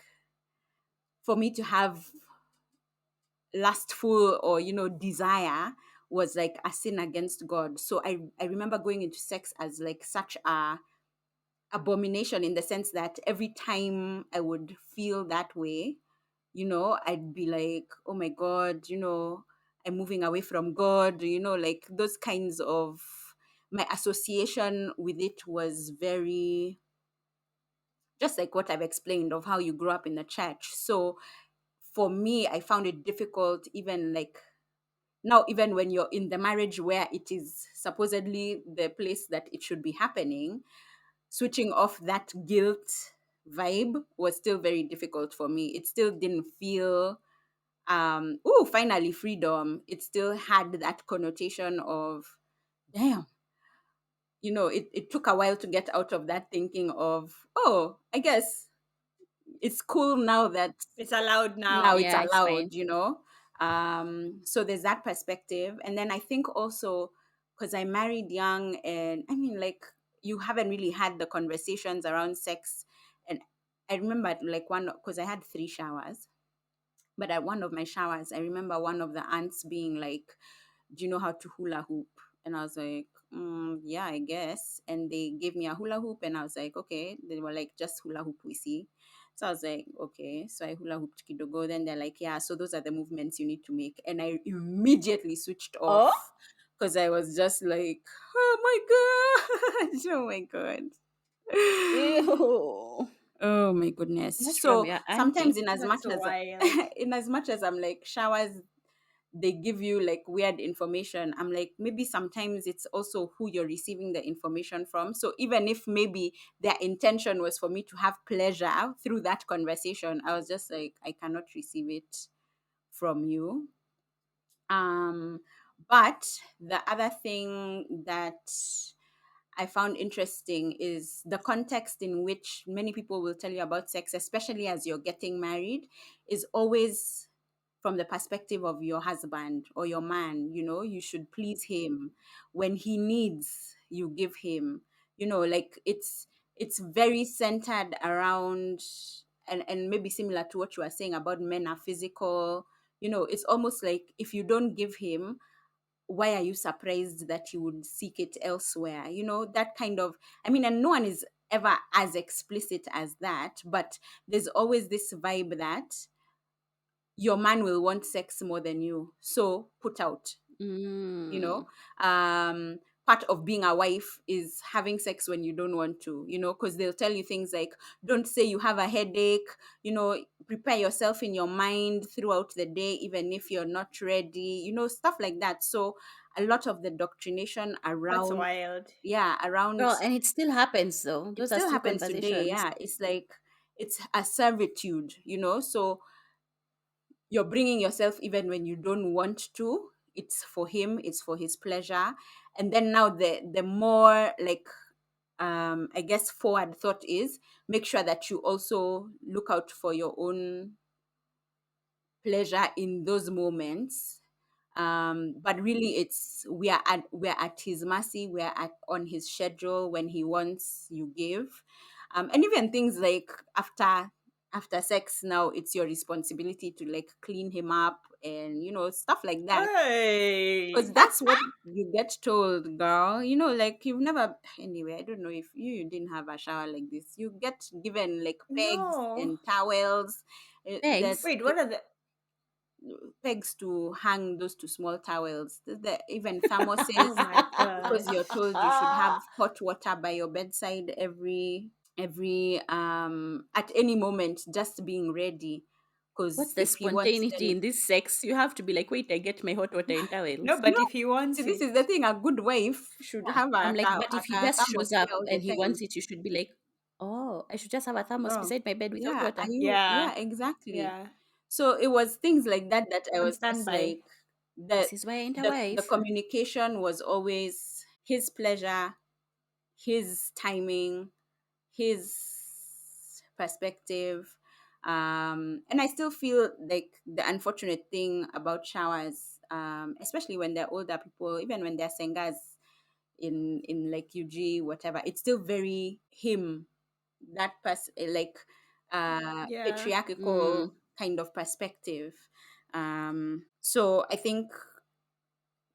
for me to have lustful or, desire was like a sin against God. So I remember going into sex as like such a abomination in the sense that every time I would feel that way, I'd be like, oh my God, I'm moving away from God, like those kinds of, my association with it was very, just like what I've explained of how you grew up in the church. So for me, I found it difficult, even like now, even when you're in the marriage where it is supposedly the place that it should be happening, switching off that guilt vibe was still very difficult for me. It still didn't feel oh, finally freedom. It still had that connotation of damn. It took a while to get out of that thinking of, oh, I guess it's cool now that It's allowed now now. it's Yeah, it's allowed, fine. so there's that perspective. And then I think also because I married young, and I mean, like, you haven't really had the conversations around sex. And I remember like one, because I had 3 showers, but at one of my showers I remember one of the aunts being like, do you know how to hula hoop? And I was like, yeah, I guess. And they gave me a hula hoop, and I was like, okay. They were like, just hula hoop, we see. So I was like, okay. So I hula hooped kidogo. Then they're like, yeah, so those are the movements you need to make. And I immediately switched Oh, off because I was just like, oh my God. Oh my God. Ew. Oh my goodness. Much from So your sometimes auntie. that's wild. in as much as I'm like, showers, they give you like weird information. I'm like, maybe sometimes it's also who you're receiving the information from. So even if maybe their intention was for me to have pleasure through that conversation, I was just like, I cannot receive it from you. um but the other thing that I found interesting is the context in which many people will tell you about sex, especially as you're getting married, is always from the perspective of your husband or your man. You should please him. When he needs, you give him. Like it's very centered around, and maybe similar to what you were saying about men are physical. It's almost like if you don't give him, why are you surprised that you would seek it elsewhere? That kind of, I mean, and no one is ever as explicit as that, but there's always this vibe that your man will want sex more than you, so put out. you Mm. know um Part of being a wife is having sex when you don't want to, because they'll tell you things like, don't say you have a headache, prepare yourself in your mind throughout the day even if you're not ready, stuff like that. So a lot of the doctrination That's around, wild. yeah, around, Girl, and it still happens though. it Those are still still happens today. conversations. Yeah, it's like it's a servitude, so you're bringing yourself even when you don't want to. It's for him, it's for his pleasure. And then now the more like, I guess forward thought is, make sure that you also look out for your own pleasure in those moments. But really, it's we're at his mercy, on his schedule. When he wants, you give. And even things like after sex, now it's your responsibility to like clean him up, and stuff like that, because Hey, that's what you get told, girl. Like you've never, anyway, I don't know if you didn't have a shower like this. You get given like pegs no. and towels, that Thanks. Wait, what are the? pegs to hang those two small towels, even Oh thermoses, my because you're gosh. told you should have hot water by your bedside every at any moment, just being ready, What's because the if he wants, spontaneity then in this sex? You have to be like, wait, I get my hot water and No, towels. you but know if he wants see, this is the it, thing, a good wife should Yeah. have I'm like, but if he a just shows thermos up there all the and he time. wants it, you should be like, oh, I should just have a thermos Girl, beside my bed with hot yeah, are water. you, yeah, yeah, exactly. yeah, So it was things like that that I on was just standby. like, the This is why I ain't a the wife. communication was always his pleasure, his timing, his perspective. And I still feel like the unfortunate thing about showers, especially when they're older people, even when they're sengas in like UG, whatever, it's still very him, that like Yeah, Mm. patriarchal kind of perspective. So I think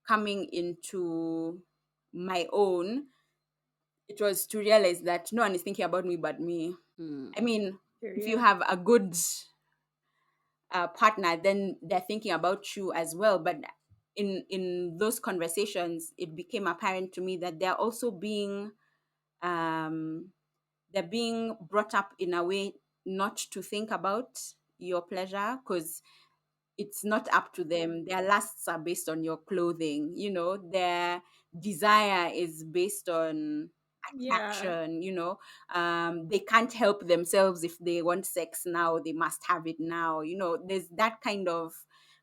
coming into my own, it was to realize that no one is thinking about me but me. I Mm. mean, if you period. have a good partner, then they're thinking about you as well. But in those conversations, it became apparent to me that um, they're being brought up in a way not to think about your pleasure, because it's not up to them. Their lusts are based on your clothing, their desire is based on Yeah, attraction, they can't help themselves. If they want sex now, they must have it now. There's that kind of,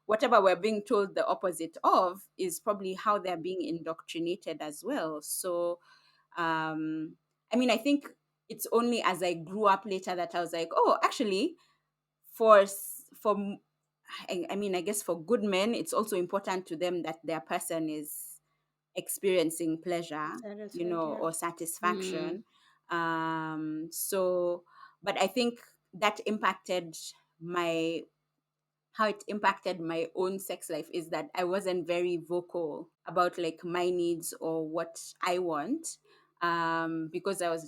whatever we're being told the opposite of is probably how they're being indoctrinated as well. So I mean, I think it's only as I grew up later that I was like, oh, actually, for s- for m- I mean, I guess for good men, it's also important to them that their person is experiencing pleasure, satisfied. Yeah, or Mm. satisfaction. So, but I think that impacted my how it impacted my own sex life is that I wasn't very vocal about like my needs or what I want, because I was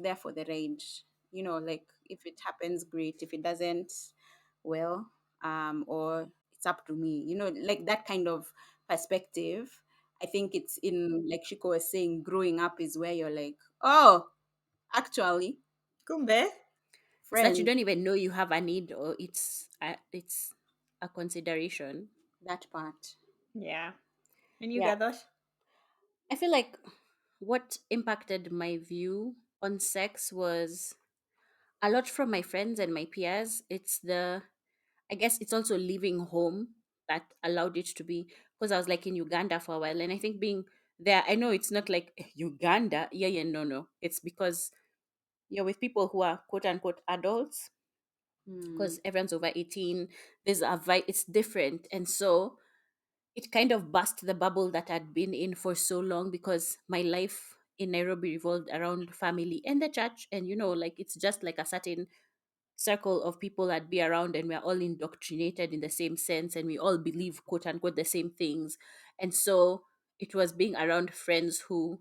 there for the rage. Like if it happens, great. If it doesn't, well, or it's up to me. Like that kind of perspective. I think it's in, like Shiko was saying, growing up is where you're like, oh, actually, Kumbe. It's that you friend. don't even know you have a need or it's a consideration. That part. Yeah. And you Yeah. got those? I feel like what impacted my view on sex was a lot from my friends and my peers. I guess it's also leaving home that allowed it to be, because I was like in Uganda for a while. And I think being there, I know it's not like Uganda. Yeah, yeah, no, no. It's because you're with people who are quote unquote adults, Mm. because everyone's over 18. There's a vibe, it's different. And so it kind of burst the bubble that I'd been in for so long, because my life in Nairobi revolved around family and the church. And, like it's just like a certain circle of people that be around, and we're all indoctrinated in the same sense, and we all believe quote unquote the same things. And so it was being around friends who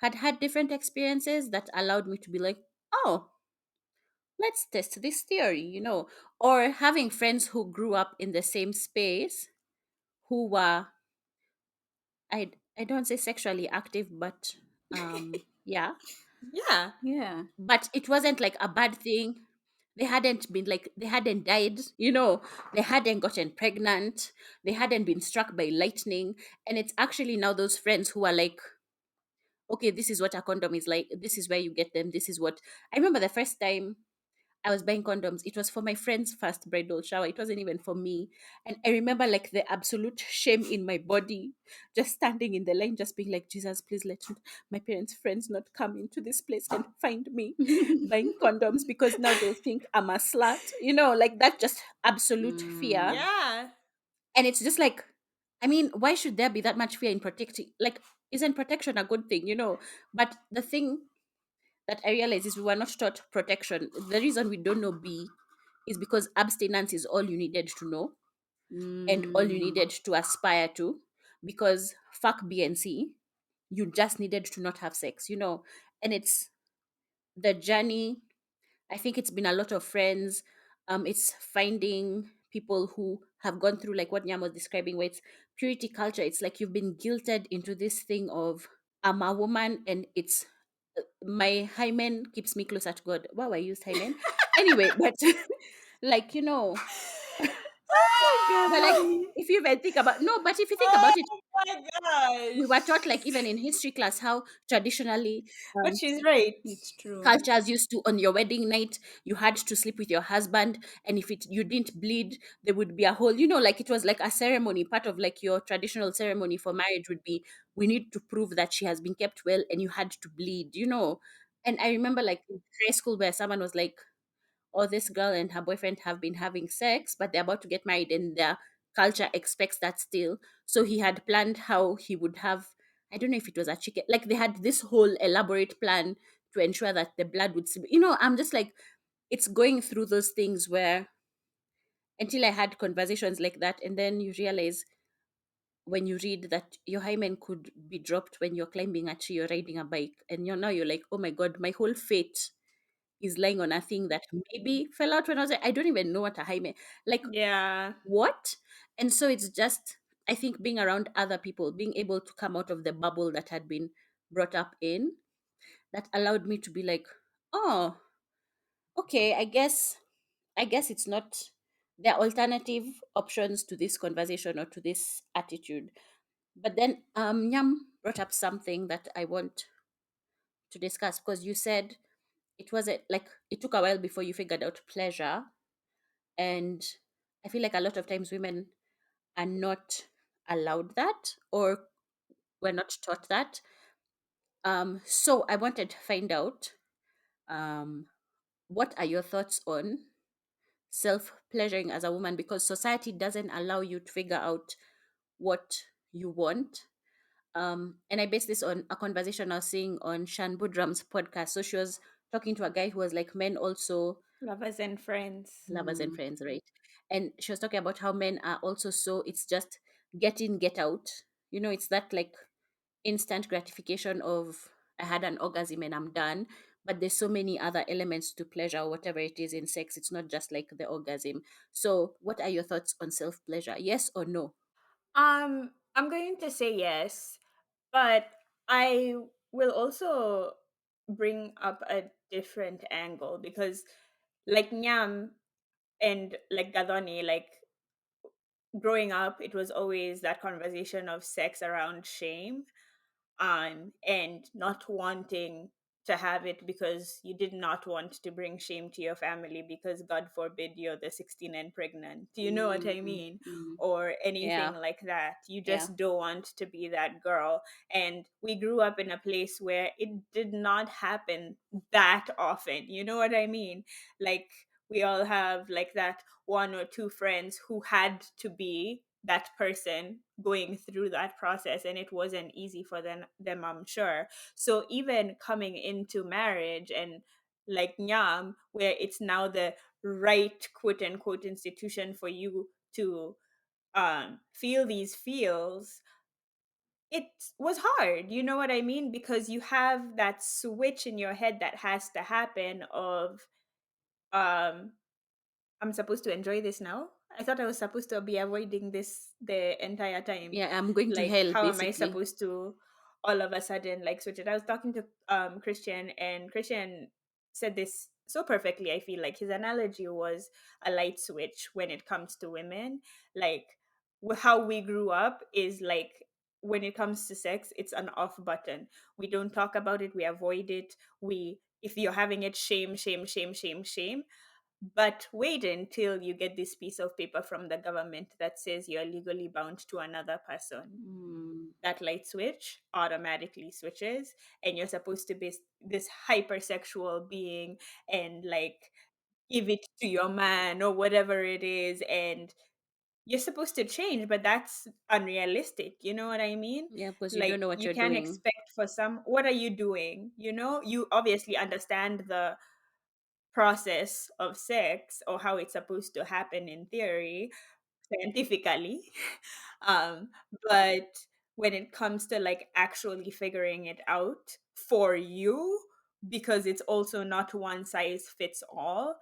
had had different experiences that allowed me to be like, oh, let's test this theory, or having friends who grew up in the same space, who were, I don't say sexually active, but yeah, Yeah. Yeah. but it wasn't like a bad thing. They hadn't died, they hadn't gotten pregnant, they hadn't been struck by lightning. And it's actually now those friends who are like, okay, this is what a condom is like, this is where you get them, this is what. I remember the first time I was buying condoms, it was for my friend's first bridal shower. It wasn't even for me. And I remember like the absolute shame in my body, just standing in the line, just being like, Jesus, please let my parents' friends not come into this place and find me buying condoms, because now they'll think I'm a slut. Like that, just absolute fear. Mm. Yeah. And it's just like, I mean, why should there be that much fear in protecting? Like, isn't protection a good thing, But the thing that I realize is we were not taught protection. The reason we don't know B is because abstinence is all you needed to know and all you Mm. needed to aspire to. Because fuck B and C, you just needed to not have sex, And it's the journey. I think it's been a lot of friends. It's finding people who have gone through like what Nyam was describing, where it's purity culture. It's like you've been guilted into this thing of I'm a woman, and it's my hymen keeps me closer to God. Wow, I used hymen. Anyway, but like, but like Ah! if you even think about no, but if you think Oh about it, my we were gosh. taught like even in history class how traditionally But she's right. It's true. cultures used to, on your wedding night, you had to sleep with your husband, and if it you didn't bleed, there would be a whole, like it was like a ceremony. Part of like your traditional ceremony for marriage would be, we need to prove that she has been kept well, and you had to bleed. And I remember like in high school where someone was like, oh, this girl and her boyfriend have been having sex, but they're about to get married, and their culture expects that still. So he had planned how he would have, I don't know if it was a chicken, like they had this whole elaborate plan to ensure that the blood would still, I'm just like, it's going through those things where until I had conversations like that, and then you realize when you read that your hymen could be dropped when you're climbing a tree or riding a bike, and you're like, oh my god, my whole fate is lying on a thing that maybe fell out when I was like, I don't even know what a hymen, like Yeah. what? And so it's just, I think being around other people, being able to come out of the bubble that had been brought up in, that allowed me to be like, oh, okay, I guess it's not, there are alternative options to this conversation or to this attitude. But then Nyam brought up something that I want to discuss, because you said it wasn't like it took a while before you figured out pleasure. And I feel like a lot of times women are not allowed that, or we're not taught that. So I wanted to find out, um, what are your thoughts on self pleasuring as a woman, because society doesn't allow you to figure out what you want. And I based this on a conversation I was seeing on Shan Budram's podcast. So she was talking to a guy who was like, men also Lovers and friends. lovers and Mm. friends, right? And she was talking about how men are also so, it's just get in, get out. It's that like instant gratification of I had an orgasm and I'm done. But there's so many other elements to pleasure or whatever it is in sex. It's not just like the orgasm. So what are your thoughts on self pleasure? Yes or no? I'm going to say yes, but I will also bring up a different angle because like Nyam and like Gadoni, like growing up, it was always that conversation of sex around shame, and not wanting to have it because you did not want to bring shame to your family because God forbid you're the 16 and pregnant. Do you know what I Mm, mean? mm. Or anything Yeah. like that. You Yeah. just don't want to be that girl. And we grew up in a place where it did not happen that often. You know what I mean? Like, we all have like that one or two friends who had to be that person going through that process, and it wasn't easy for them, I'm sure. So even coming into marriage and like Nyam, where it's now the right quote unquote institution for you to feel these feels, it was hard, you know what I mean, because you have that switch in your head that has to happen of um I'm supposed to enjoy this now. I thought I was supposed to be avoiding this the entire time. Yeah, I'm going to Like, hell how am I basically. supposed to all of a sudden like switch it? I was talking to Christian, and Christian said this so perfectly. I feel like his analogy was a light switch when it comes to women. Like, how we grew up is like, when it comes to sex, it's an off button. We don't talk about it, we avoid it. We, if you're having it, shame, shame, shame, shame, shame. But wait until you get this piece of paper from the government that says you're legally bound to another person. mm. That light switch automatically switches, and you're supposed to be this hypersexual being and like give it to your man or whatever it is. And you're supposed to change, but that's unrealistic. You know what I mean? Yeah, because you don't Like, know what you you're can't doing. expect for some, what are you doing? You know, you obviously understand the process of sex or how it's supposed to happen in theory scientifically. um but when it comes to like actually figuring it out for you, because it's also not one size fits all,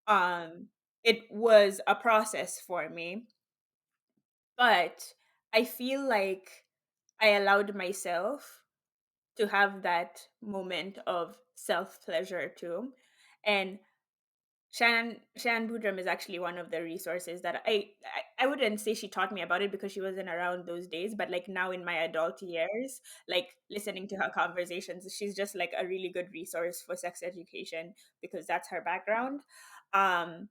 um it was a process for me. But I feel like I allowed myself to have that moment of self pleasure too. And Shan Boodram is actually one of the resources that I wouldn't say she taught me about it because she wasn't around those days, but like now in my adult years, like listening to her conversations, she's just like a really good resource for sex education because that's her background. Um,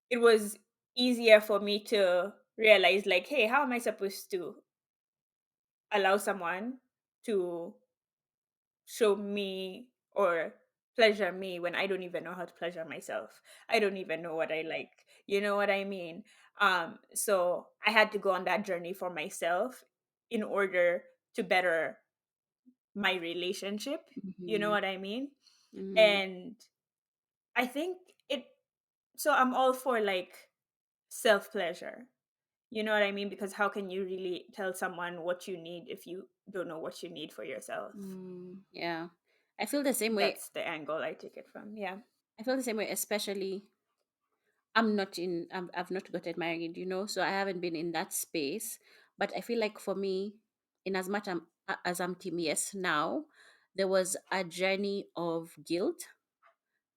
it was easier for me to realize like, hey, how am I supposed to allow someone to show me or pleasure me when I don't even know how to pleasure myself. I don't even know what I like. You know what I mean? So I had to go on that journey for myself in order to better my relationship. You know Mhm. what I mean? Mm, And I think it, so I'm all for like self pleasure. You know what I mean? Because how can you really tell someone what you need if you don't know what you need for yourself? Mm. yeah. I feel the same way. That's the angle I take it from. Yeah. I feel the same way, especially I've not gotten married, so I haven't been in that space. But I feel like for me, in as much as I'm team yes now, there was a journey of guilt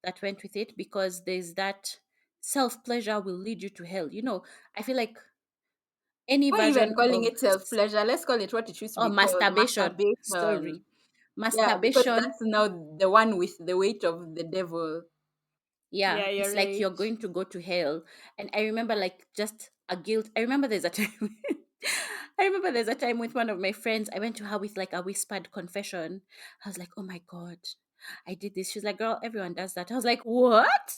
that went with it because there's that self pleasure will lead you to hell. I feel like any Why even version calling of it self pleasure? Let's call it what it used to or be called, masturbation. masturbation. Sorry, Yeah, because masturbation. that's now the one with the weight of the devil. Yeah, Yeah, it's you're like you're right. going to go to hell. And I remember like just a guilt. I remember there's a time I remember there's a time with one of my friends. I went to her with like a whispered confession. I was like, "Oh my god, I did this." She's like, "Girl, everyone does that." I was like, "What?"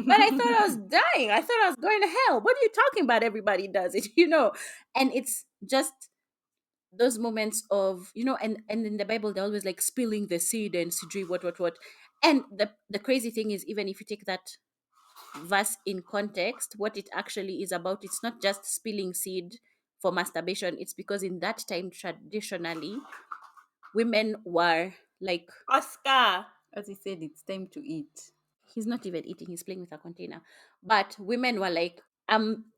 But I thought I was dying. I thought I was going to hell. What are you talking about? Everybody does it, And it's just those moments of, and in the Bible they're always like spilling the seed and sidri what. And the crazy thing is, even if you take that verse in context, what it actually is about, it's not just spilling seed for masturbation. It's because in that time, traditionally, women were like, Oscar. As he said, it's time to eat. he's not even eating, he's playing with a container. But women were like,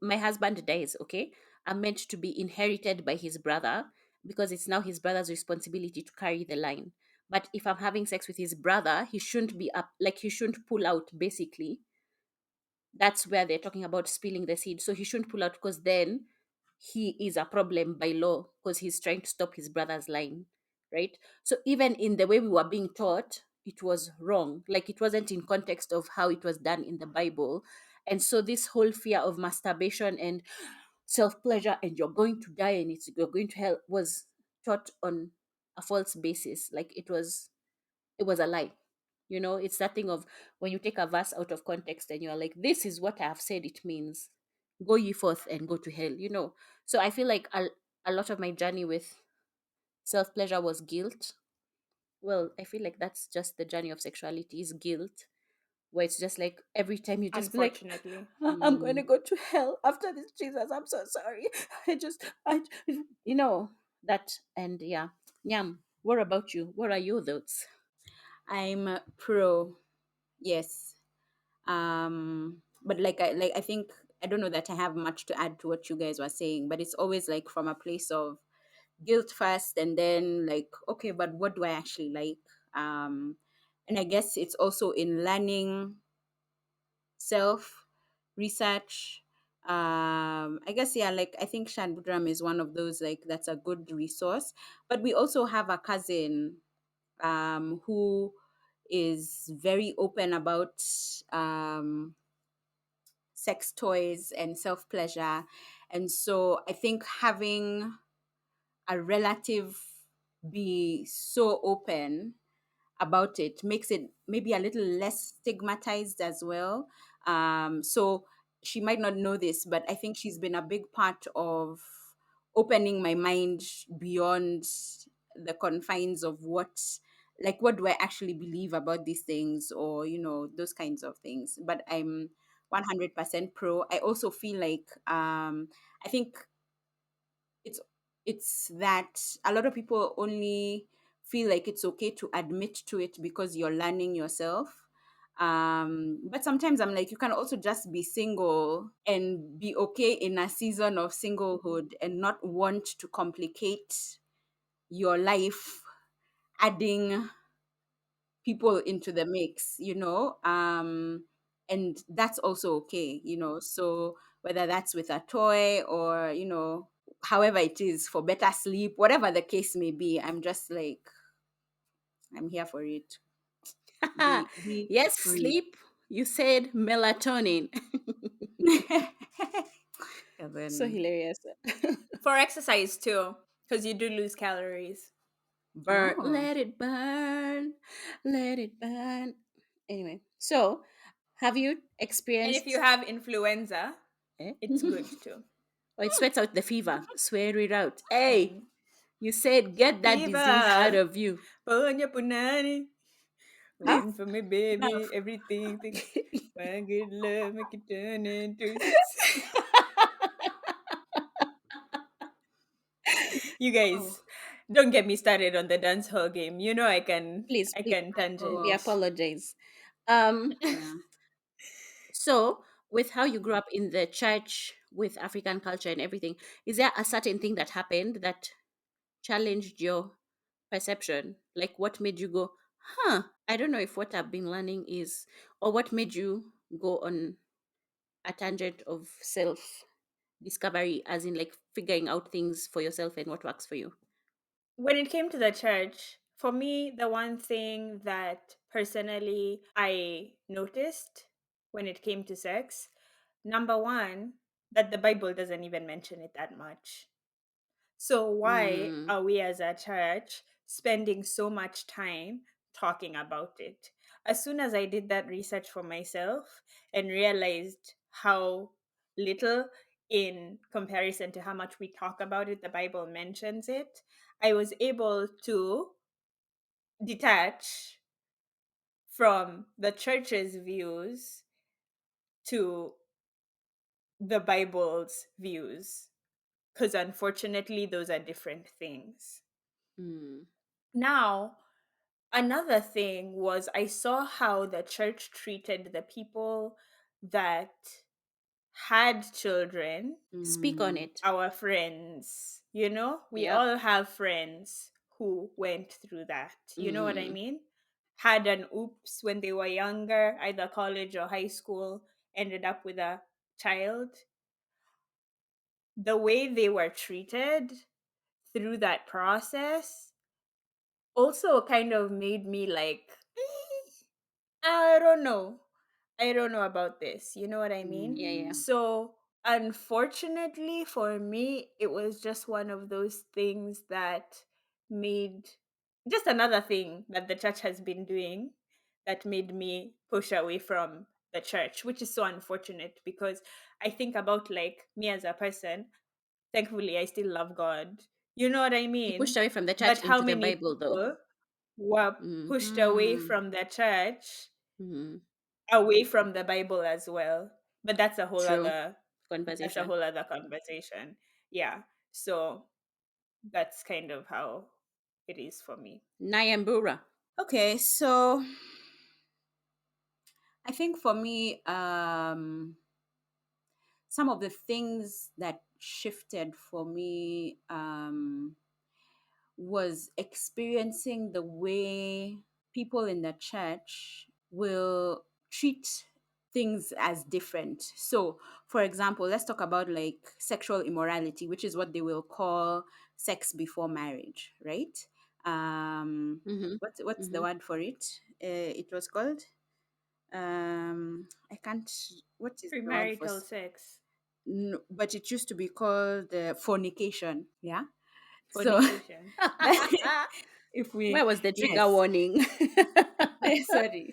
my husband dies, okay? I'm meant to be inherited by his brother because it's now his brother's responsibility to carry the line. But if I'm having sex with his brother, he shouldn't be up, like he shouldn't pull out basically that's where they're talking about spilling the seed. So he shouldn't pull out because then he is a problem by law because he's trying to stop his brother's line, right? So even in the way we were being taught, it was wrong. Like it wasn't in context of how it was done in the Bible. And so this whole fear of masturbation and self pleasure and you're going to die and you're going to hell was taught on a false basis. Like it was a lie. It's that thing of when you take a verse out of context and you're like, this is what I have said it means. Go ye forth and go to hell. So I feel like a lot of my journey with self pleasure was guilt. Well, I feel like that's just the journey of sexuality is guilt, where it's just like every time you just be like, Unfortunately. I'm going to go to hell after this, Jesus. I'm so sorry. You know, that. And yeah. Yam, what about you? What are your thoughts? I'm pro. Yes. But like I think I don't know that I have much to add to what you guys were saying, but it's always like from a place of guilt first and then like, okay, but what do I actually like? And I guess it's also in learning self research. I guess yeah, like I think Shan Budram is one of those, like that's a good resource. But we also have a cousin who is very open about sex toys and self pleasure. And so I think having a relative be so open about it makes it maybe a little less stigmatized as well. So she might not know this, but I think she's been a big part of opening my mind beyond the confines of what do I actually believe about these things, or those kinds of things. But I'm 100% pro. I also feel like I think it's it's that a lot of people only feel like it's okay to admit to it because you're learning yourself. But sometimes I'm like, you can also just be single and be okay in a season of singlehood and not want to complicate your life, adding people into the mix, and that's also okay, so whether that's with a toy or however it is, for better sleep, whatever the case may be, I'm just like, I'm here for it. Be Yes, free. sleep. You said melatonin. So Kevin. hilarious. For exercise too, because you do lose calories. Burn, Oh. let it burn, let it burn. Anyway, so have you And if you experienced? have influenza, Eh? it's good too. Or it sweats out the fever. Swear it out. Hey, Mm. you said get that disease out Fever, of you. Ponya Punani, Huh? waiting for me, No. baby. Everything, my good love, make it turn into. You Oh. guys, don't get me started on the dance hall game. You know Please, I please. can We Oh. tangent. apologize. Um, Yeah. so with how you grew up in the church with African culture and everything, is there a certain thing that happened that challenged your perception? Like what made you go, huh, I don't know if what I've been learning is, or what made you go on a tangent of self discovery, as in like figuring out things for yourself and what works for you? When it came to the church, for me, the one thing that personally I noticed when it came to sex, number one, that the Bible doesn't even mention it that much. So why Mm, are we as a church spending so much time talking about it? As soon as I did that research for myself and realized how little in comparison to how much we talk about it, the Bible mentions it, I was able to detach from the church's views to the Bible's views. Because unfortunately, those are different things. mm, Now, another thing was I saw how the church treated the people that had children, speak on Mm. it. our friends. We Yep. all have friends who went through that. You know what I Mm, mean? Had an oops when they were younger, either college or high school, ended up with a child, the way they were treated through that process also kind of made me like, I don't know. I don't know about this. You know what I mean? Yeah, yeah. So, unfortunately for me, it was just one of those things that made just another thing that the church has been doing that made me push away from the church, which is so unfortunate because I think about like me as a person. Thankfully, I still love God. You know what I You pushed mean? away from the church But how into the many Bible, though. people were Mm, pushed away Mm. from the church mm, away from the Bible as well? But true. that's a Conversation. whole other conversation. Yeah. So that's kind of how it is for me. Nyambura. Okay, so I think for me, some of the things that shifted for me was experiencing the way people in the church will treat things as different. So, for example, let's talk about like sexual immorality, which is what they will call sex before marriage, right? Mm-hmm. What's the Mm-hmm. word for it? It was called I can't. What is the word for? Premarital sex, No, but it used to be called fornication. Yeah. So fornication. if Where we, was the trigger yes, warning?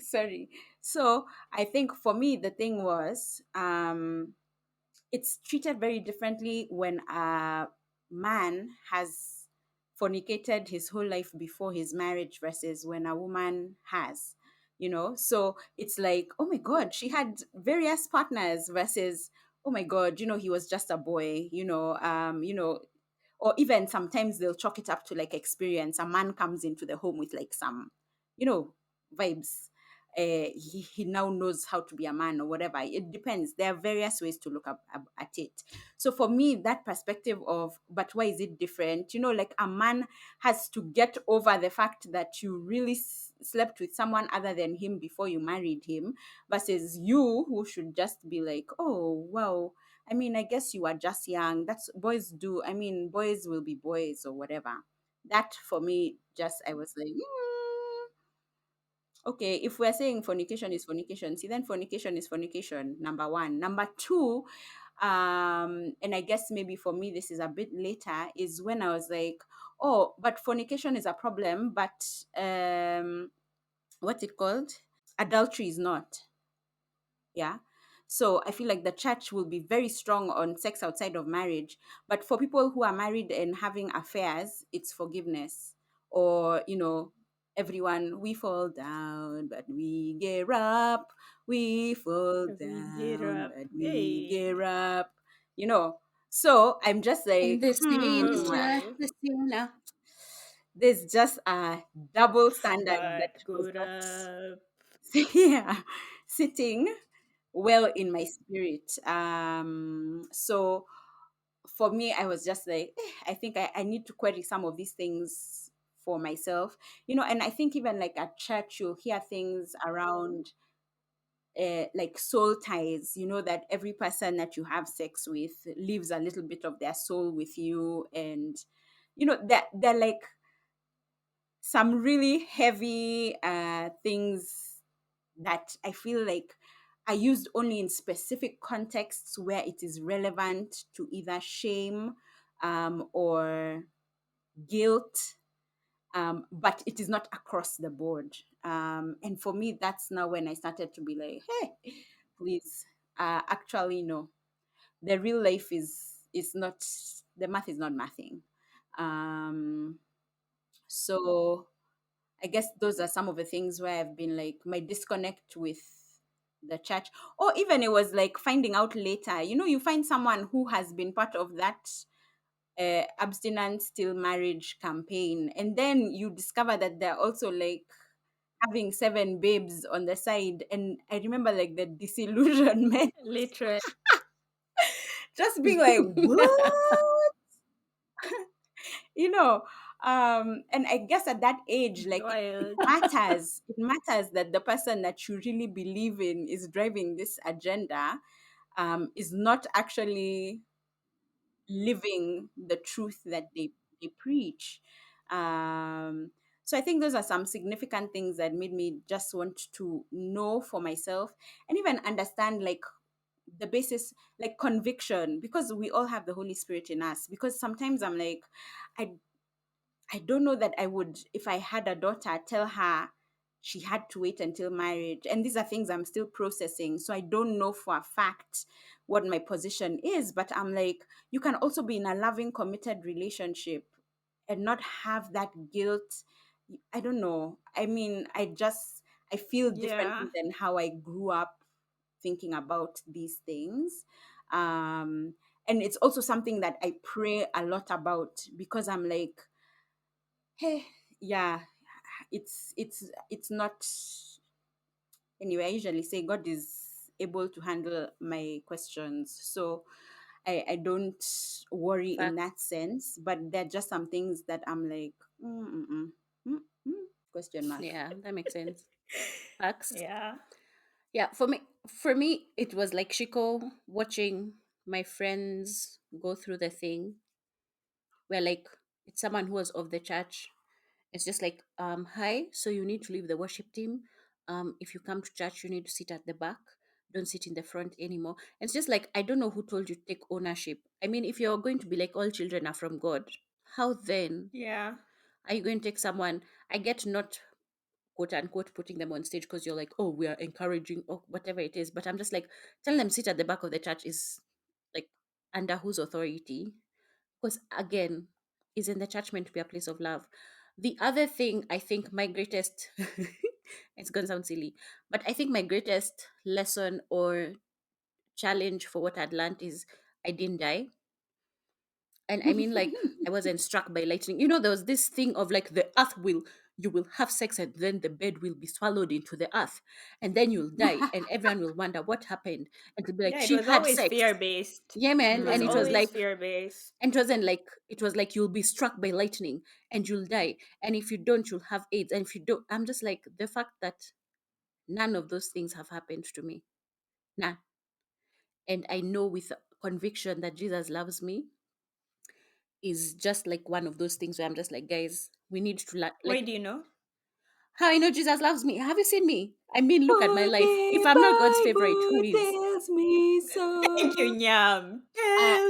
sorry. So I think for me the thing was it's treated very differently when a man has fornicated his whole life before his marriage versus when a woman has, so it's like, oh my god, she had various partners versus, oh my god, he was just a boy, or even sometimes they'll chalk it up to like experience. A man comes into the home with like some, vibes. He now knows how to be a man or whatever. It depends. There are various ways to look at it. So for me, that perspective of, but why is it different? Like a man has to get over the fact that you really slept with someone other than him before you married him, versus you who should just be like, oh, wow, I mean, I guess you are just young. That's boys do. I mean, boys will be boys or whatever. That for me, just I was like, okay, if we're saying fornication is fornication, see, then fornication is fornication, number one. Number two, and I guess maybe for me this is a bit later, is when I was like, oh, but fornication is a problem, but what's it called? Adultery is not. Yeah. So I feel like the church will be very strong on sex outside of marriage. But for people who are married and having affairs, it's forgiveness. Or, everyone, we fall down, but we get up. We fall We get down, up. but we Hey. get up. You know. So I'm just In like, the sinner, Oh. the sinner. there's just a double standard that But was good not up. yeah, sitting well in my spirit. So for me, I was just like, I think I need to query some of these things for myself, and I think even like at church, you'll hear things around like soul ties, that every person that you have sex with leaves a little bit of their soul with you. And, that they're like some really heavy things that I feel like are used only in specific contexts where it is relevant to either shame or guilt, but it is not across the board. And for me, that's now when I started to be like, hey, please, actually, no, the real life is not, the math is not mathing. Um, so I guess those are some of the things where I've been like my disconnect with the church. Or even it was like finding out later, you find someone who has been part of that abstinence still marriage campaign. And then you discover that they're also like having 7 babes on the side. And I remember like the disillusionment, Literally. just being like, what? you know And I guess at that age, It's like it wild. matters. It matters that the person that you really believe in is driving this agenda, is not actually living the truth that they preach. Um, so I think those are some significant things that made me just want to know for myself and even understand like the basis, like conviction, because we all have the Holy Spirit in us. Because sometimes I'm like, I I don't know that I would, if I had a daughter, tell her she had to wait until marriage. And these are things I'm still processing. So I don't know for a fact what my position is. But I'm like, you can also be in a loving, committed relationship and not have that guilt. I don't know. I mean, I feel Yeah. differently than how I grew up thinking about these things. Um, and it's also something that I pray a lot about because I'm like, hey, yeah, it's not. Anyway, I usually say God is able to handle my questions, so I don't worry in Fact. that sense. But there are just some things that I'm like, mm, question mark. Yeah, that makes sense. Facts. Yeah. Yeah, for me, it was like Shiko watching my friends go through the thing where like it's someone who was of the church. It's just like, hi, so you need to leave the worship team. If you come to church, you need to sit at the back. Don't sit in the front anymore. And it's just like, I don't know who told you to take ownership. I mean, if you're going to be like all children are from God, how then Yeah. are you going to take someone? I get not quote unquote putting them on stage because you're like, oh, we are encouraging or whatever it is. But I'm just like, telling them sit at the back of the church is like under whose authority? Because again, isn't the church meant to be a place of love? The other thing I think my greatest it's gonna sound silly, but I think my greatest lesson or challenge for what I'd learned is I didn't die. And I mean, like, I wasn't struck by lightning. You know, there was this thing of like the earth will, you will have sex and then the bed will be swallowed into the earth and then you'll die and everyone will wonder what happened. And to be like, Yeah, it she was had always sex. fear based. Yeah, It man. was And it was Mm. always like, fear based. and it was like you'll be struck by lightning and you'll die. And if you don't, you'll have AIDS. And if you don't, I'm just like, the fact that none of those things have happened to me. Nah. And I know with conviction that Jesus loves me is just like one of those things where I'm just like, guys, we need to Why like do you know? how I know Jesus loves me. Have you seen me? I mean, look at my For life. If the I'm not God's favorite, who Bible is? tells me Thank you, so. Nyam.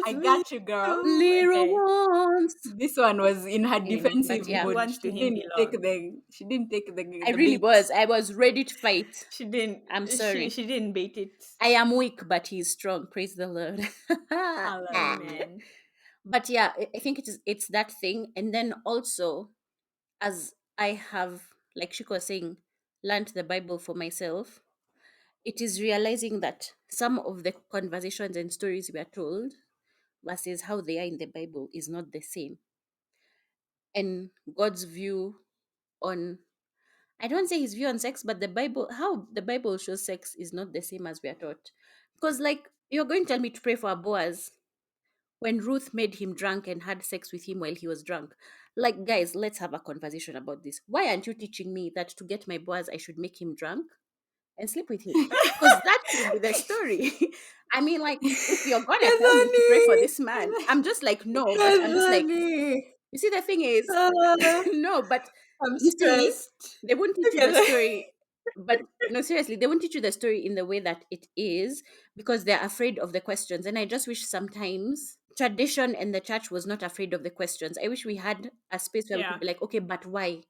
I Tells me got you, girl. so. Little Okay. ones. This one was in her Anyway, defensive but He yeah, mood. wants to him belong. She didn't take I the really bait. was. I was ready to fight. She didn't. I'm She sorry. she didn't bait it. I am weak, but he's strong. Praise the Lord. Hallelujah. Amen. But yeah, I think it's that thing. And then also, as I have, like Shiko was saying, learned the Bible for myself, it is realizing that some of the conversations and stories we are told versus how they are in the Bible is not the same. And God's view on, I don't say his view on sex, but the Bible, how the Bible shows sex is not the same as we are taught. Because, like, you're going to tell me to pray for a Boaz when Ruth made him drunk and had sex with him while he was drunk. Like, guys, let's have a conversation about this. Why aren't you teaching me that to get my Boaz, I should make him drunk and sleep with him? Because that should be the story. I mean, like, if you're gonna tell me to pray for Stephanie! this man, I'm just like, no, but I'm just like, Stephanie! you see, the thing is, Ah, no, but I'm you see, stressed. they won't teach Look you at the that. story. But no, seriously, they won't teach you the story in the way that it is because they're afraid of the questions. And I just wish sometimes tradition and the church was not afraid of the questions. I wish we had a space where we could Yeah. be like, okay, but why?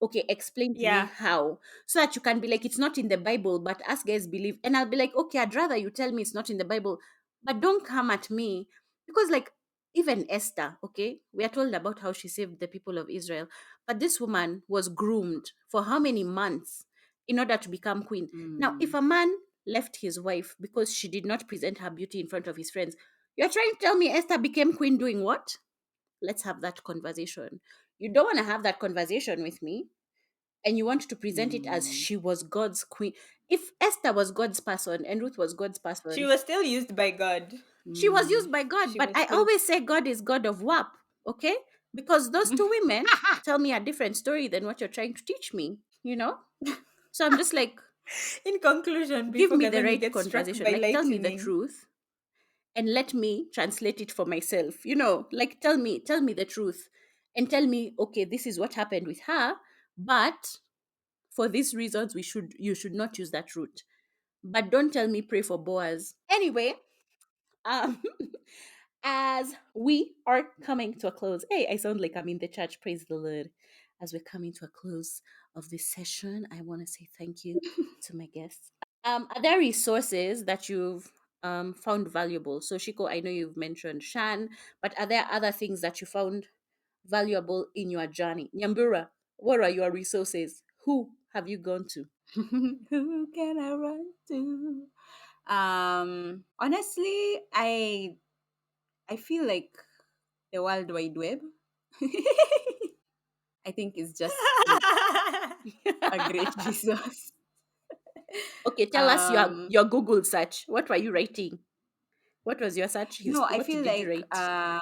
Okay, explain to me Yeah. how. So that you can be like, it's not in the Bible, but us guys believe. And I'll be like, okay, I'd rather you tell me it's not in the Bible, but don't come at me. Because, like, even Esther, okay, we are told about how she saved the people of Israel. But this woman was groomed for how many months in order to become queen? Now, if Mm. a man left his wife because she did not present her beauty in front of his friends, you're trying to tell me Esther became queen doing what? Let's have that conversation. You don't want to have that conversation with me and you want to present it as Mm. she was God's queen. If Esther was God's person and Ruth was God's She person, was still used by God. she was Mm. used by God. She But was I still. always say God is God of WAP, okay? because those two women tell me a different story than what you're trying to teach me, you know? So I'm just like, In conclusion, give me Bifoga, the then you right get struck conversation. by Like, tell me the lightning. truth and let me translate it for myself, you know? Like, tell me the truth and tell me, okay, this is what happened with her, but for these reasons, you should not use that route. But don't tell me pray for Boaz. Anyway, um, as we are coming to a close, hey, I sound like I'm in the church. Praise the Lord. As we're coming to a close of this session, I want to say thank you to my guests. Are there resources that you've found valuable? So, Shiko, I know you've mentioned Shan, but are there other things that you found valuable in your journey? Nyambura, what are your resources? Who have you gone to? Who can I run to? Honestly, I feel like the World Wide Web. I think is just a great resource. Okay, tell us Um, your Google search. What were you writing? What was your search no, history? I What feel did you like write?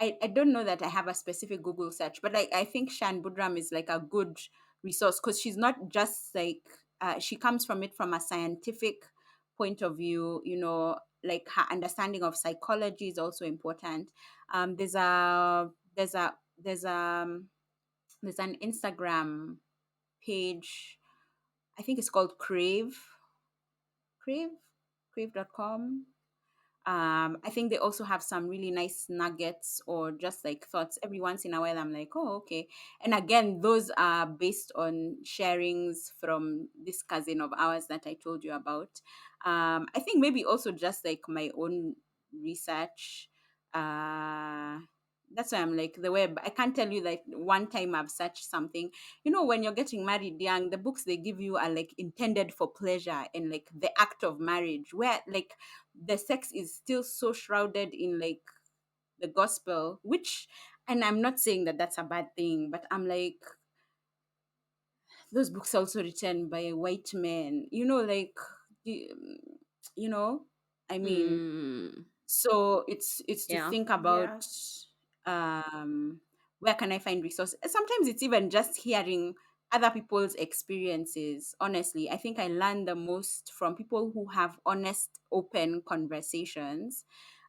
I don't know that I have a specific Google search, but I think Shan Budram is like a good resource because she's not just like she comes from it from a scientific point of view, you know, like her understanding of psychology is also important. There's a there's there's an Instagram page, I think it's called Crave, crave.com. I think they also have some really nice nuggets or just like thoughts every once in a while. I'm like, oh, okay. And again, those are based on sharings from this cousin of ours that I told you about. I think maybe also just like my own research. Uh, that's why I'm like the web. I can't tell you like one time I've searched something. You know, when you're getting married young, the books they give you are like intended for pleasure and like the act of marriage, where like the sex is still so shrouded in like the gospel, which, and I'm not saying that that's a bad thing, but I'm like, those books are also written by white men, you know, like you, you know, I mean, Mm, so it's to yeah. think Yeah. about um where can I find resources. Sometimes it's even just hearing other people's experiences. Honestly, I think I learn the most from people who have honest open conversations,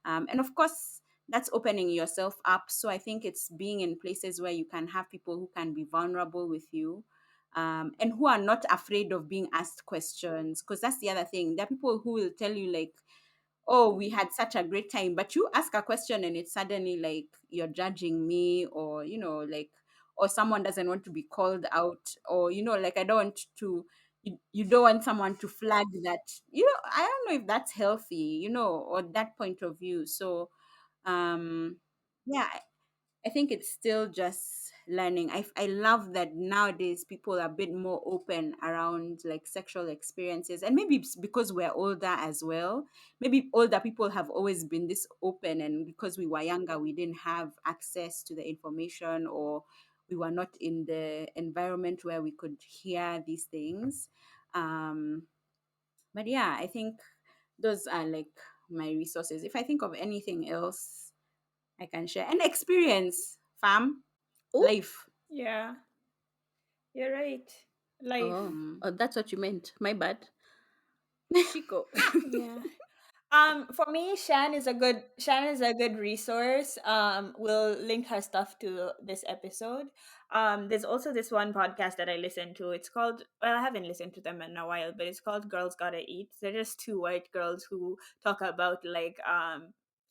and of course that's opening yourself up. So I think it's being in places where you can have people who can be vulnerable with you, and who are not afraid of being asked questions, because that's the other thing. There are people who will tell you like, oh, we had such a great time, but you ask a question and it's suddenly like you're judging me, or you know, like, or someone doesn't want to be called out, or you know, like I don't want to, you don't want someone to flag that, you know, I don't know if that's healthy, you know, or that point of view. So um yeah, I think it's still just learning. I love that nowadays people are a bit more open around like sexual experiences. And maybe it's because we're older as well. Maybe older people have always been this open, and because we were younger, we didn't have access to the information, or we were not in the environment where we could hear these things. Um, but yeah, I think those are like my resources. If I think of anything else I can share, and experience, fam, Oh, life. Yeah. You're right. Life. Mm. oh, that's what you meant. My bad. Shiko. Yeah. For me, Shan is a good resource. We'll link her stuff to this episode. There's also this one podcast that I listen to. It's called, well, I haven't listened to them in a while, but it's called Girls Gotta Eat. They're just two white girls who talk about like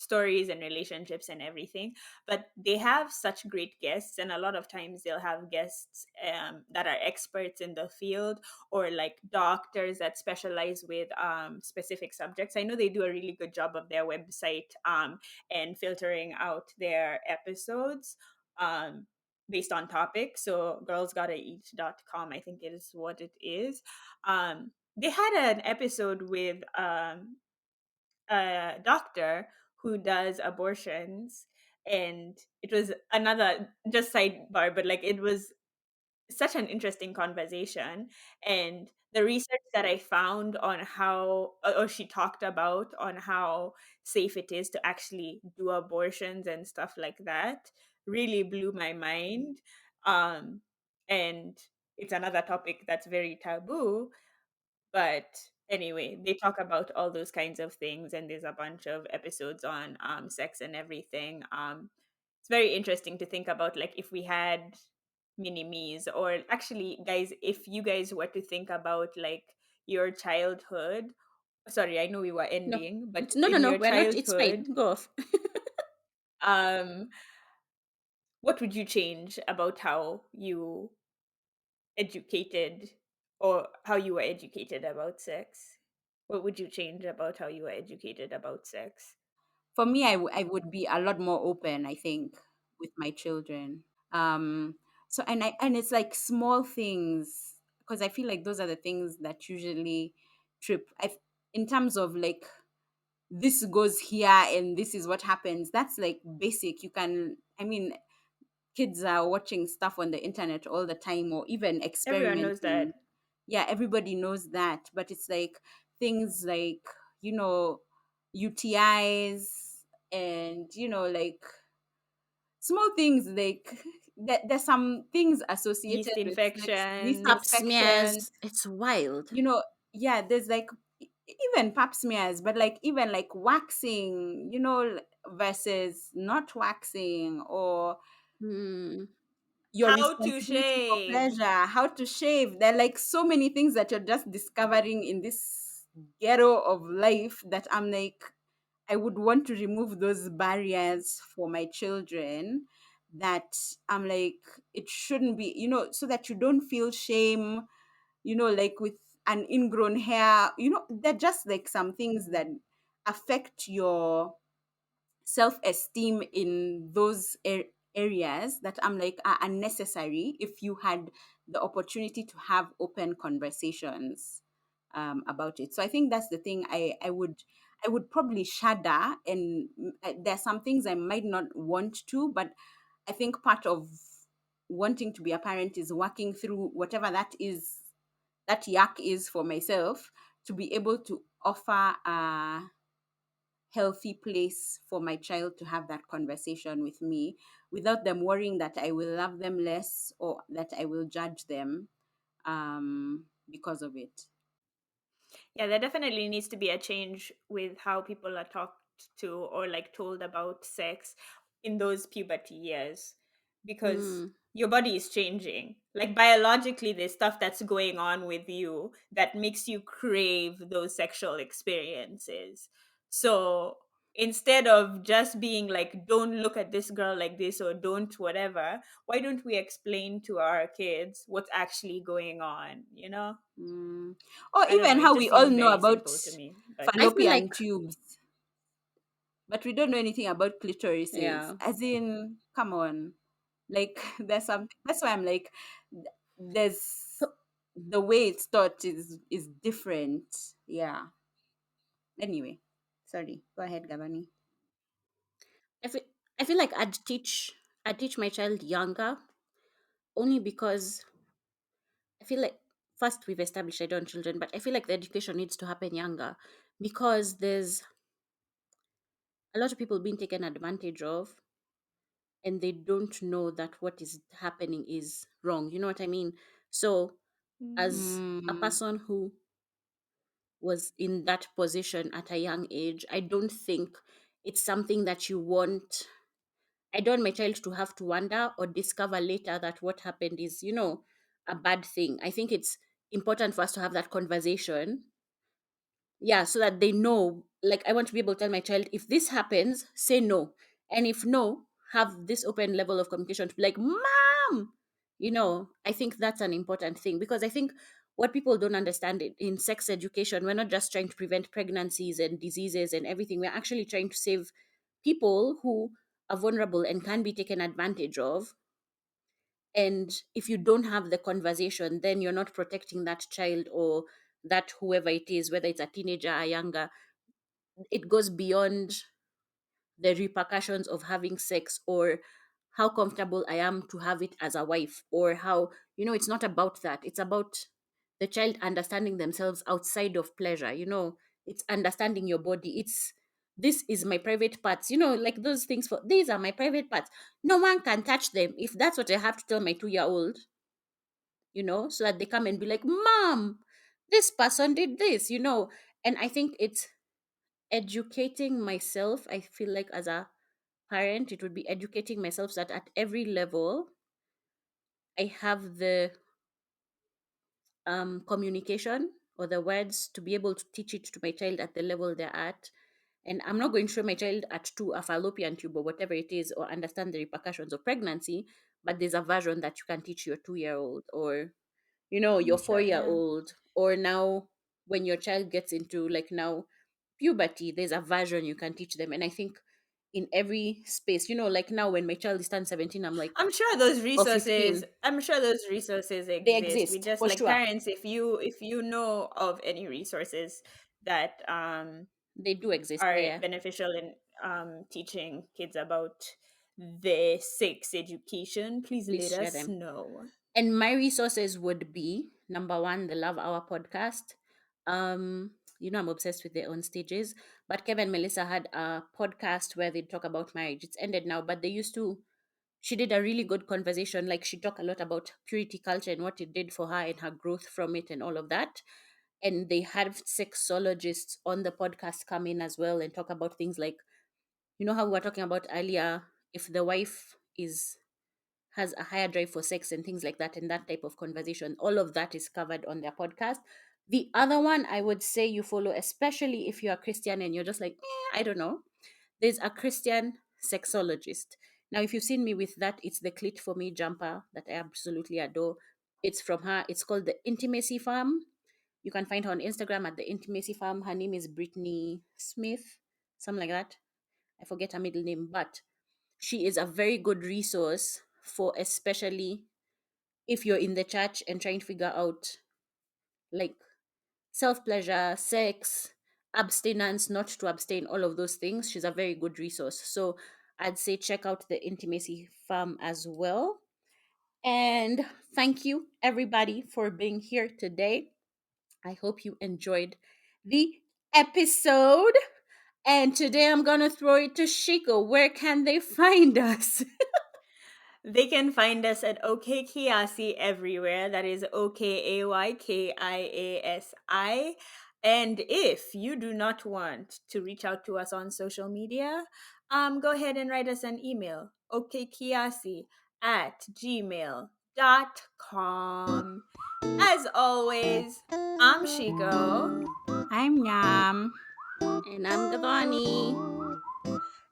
stories and relationships and everything. But they have such great guests, and a lot of times they'll have guests that are experts in the field, or like doctors that specialize with specific subjects. I know they do a really good job of their website and filtering out their episodes based on topic. So girlsgottaeat.com, I think it is what it is. They had an episode with a doctor who does abortions, and it was another just sidebar, but like it was such an interesting conversation. And the research that I found on how, or she talked about on how safe it is to actually do abortions and stuff like that, really blew my mind. Um, and it's another topic that's very taboo, but anyway, they talk about all those kinds of things, and there's a bunch of episodes on sex and everything. It's very interesting to think about, like, if we had mini me's, or actually, guys, if you guys were to think about like your childhood. Sorry, I know we were No, ending, but no, no, in no. your We're not. It's fine. childhood, Go off. um, what would you change about how you educated, or how you were educated about sex? What would you change about how you were educated about sex? For me, I would be a lot more open, I think, with my children. Um, so and it's like small things, because I feel like those are the things that usually trip. In terms of like, this goes here and this is what happens. That's like basic. You can, I mean, kids are watching stuff on the internet all the time, or even Everyone knows experimenting. that. Yeah, everybody knows that, but it's like things like, you know, UTIs, and like small things like there's some things associated Yeast with sex, yeast Pap infections. infections, smears. It's wild. you know. Yeah, there's like even pap smears, but like even like waxing, versus not waxing, or Hmm. your How to responsibility for shave. pleasure, how to shave. There are like so many things that you're just discovering in this ghetto of life that I'm like, I would want to remove those barriers for my children. That I'm like, it shouldn't be, so that you don't feel shame, like with an ingrown hair. They're just like some things that affect your self esteem in those areas that I'm like are unnecessary if you had the opportunity to have open conversations about it. So I think that's the thing I would probably shudder, and there's some things I might not want to, but I think part of wanting to be a parent is working through whatever that yak is for myself, to be able to offer a healthy place for my child to have that conversation with me without them worrying that I will love them less or that I will judge them because of it. Yeah, there definitely needs to be a change with how people are talked to or like told about sex in those puberty years, because Hmm. your body is changing. Like biologically, there's stuff that's going on with you that makes you crave those sexual experiences. So instead of just being like, don't look at this girl like this, or don't whatever, why don't we explain to our kids what's actually going on, you know? Mm. Or I don't know. even It how just we all seems know very about simple to me. But I feel like fallopian tubes, but we don't know anything about clitorises. yeah. As in, come on. Like, there's some, that's why I'm like, there's So the way it's taught is different. Yeah. Anyway, sorry. Go ahead, Gabani. I feel I feel like I'd teach my child younger, only because I feel like first we've established I don't want children, but I feel like the education needs to happen younger because there's a lot of people being taken advantage of, and they don't know that what is happening is wrong. You know what I mean? So as a Mm. person who was in that position at a young age, I don't think it's something that you want. I don't want my child to have to wonder or discover later that what happened is, a bad thing. I think it's important for us to have that conversation. Yeah, so that they know. Like, I want to be able to tell my child, if this happens, say no. And if no, have this open level of communication to be like, Mom, I think that's an important thing because I think what people don't understand in sex education, we're not just trying to prevent pregnancies and diseases and everything. We're actually trying to save people who are vulnerable and can be taken advantage of. And if you don't have the conversation, then you're not protecting that child or that whoever it is, whether it's a teenager or younger. It goes beyond the repercussions of having sex or how comfortable I am to have it as a wife, or how, it's not about that. It's about the child understanding themselves outside of pleasure. It's understanding your body. It's this is my private parts, like those things, for these are my private parts. No one can touch them. If that's what I have to tell my 2-year old, so that they come and be like, Mom, this person did this, And I think it's educating myself. I feel like as a parent, it would be educating myself so that at every level, I have the communication or the words to be able to teach it to my child at the level they're at. And I'm not going to show my child at 2 a fallopian tube or whatever it is, or understand the repercussions of pregnancy, but there's a version that you can teach your 2-year old, or your I'm sure, 4-year yeah. old, or now when your child gets into like now puberty, there's a version you can teach them. And I think in every space, like now when my child is turned 17, I'm like, or 15, I'm sure those resources they exist. We exist just for like sure. parents, if you know of any resources that They do exist, are yeah. beneficial in teaching kids about the sex education, please Please let share us them. know. And my resources would be number one, the Love Hour podcast. I'm obsessed with their own stages. But Kevin and Melissa had a podcast where they talk about marriage. It's ended now, but they used to. She did a really good conversation. Like she talked a lot about purity culture and what it did for her and her growth from it and all of that. And they had sexologists on the podcast come in as well and talk about things like, how we were talking about earlier, if the wife has a higher drive for sex and things like that, and that type of conversation. All of that is covered on their podcast. The other one I would say you follow, especially if you're a Christian and you're just like, I don't know, there's a Christian sexologist. Now, if you've seen me with that, it's the Clit for Me jumper that I absolutely adore. It's from her. It's called The Intimacy Farm. You can find her on Instagram at The Intimacy Farm. Her name is Brittany Smith, something like that. I forget her middle name, but she is a very good resource for, especially if you're in the church and trying to figure out like self pleasure, sex, abstinence, not to abstain, all of those things. She's a very good resource. So I'd say check out the Intimacy Farm as well. And thank you, everybody, for being here today. I hope you enjoyed the episode. And today I'm going to throw it to Shiko. Where can they find us? They can find us at OK Kiasi everywhere. That is OKAYKIASI. And if you do not want to reach out to us on social media, go ahead and write us an email. okkiasi@gmail.com. As always, I'm Shiko. I'm Yam. And I'm Gavani.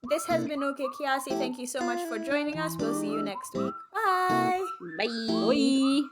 This has been OK Kiasi. Thank you so much for joining us. We'll see you next week. Bye. Bye. Bye.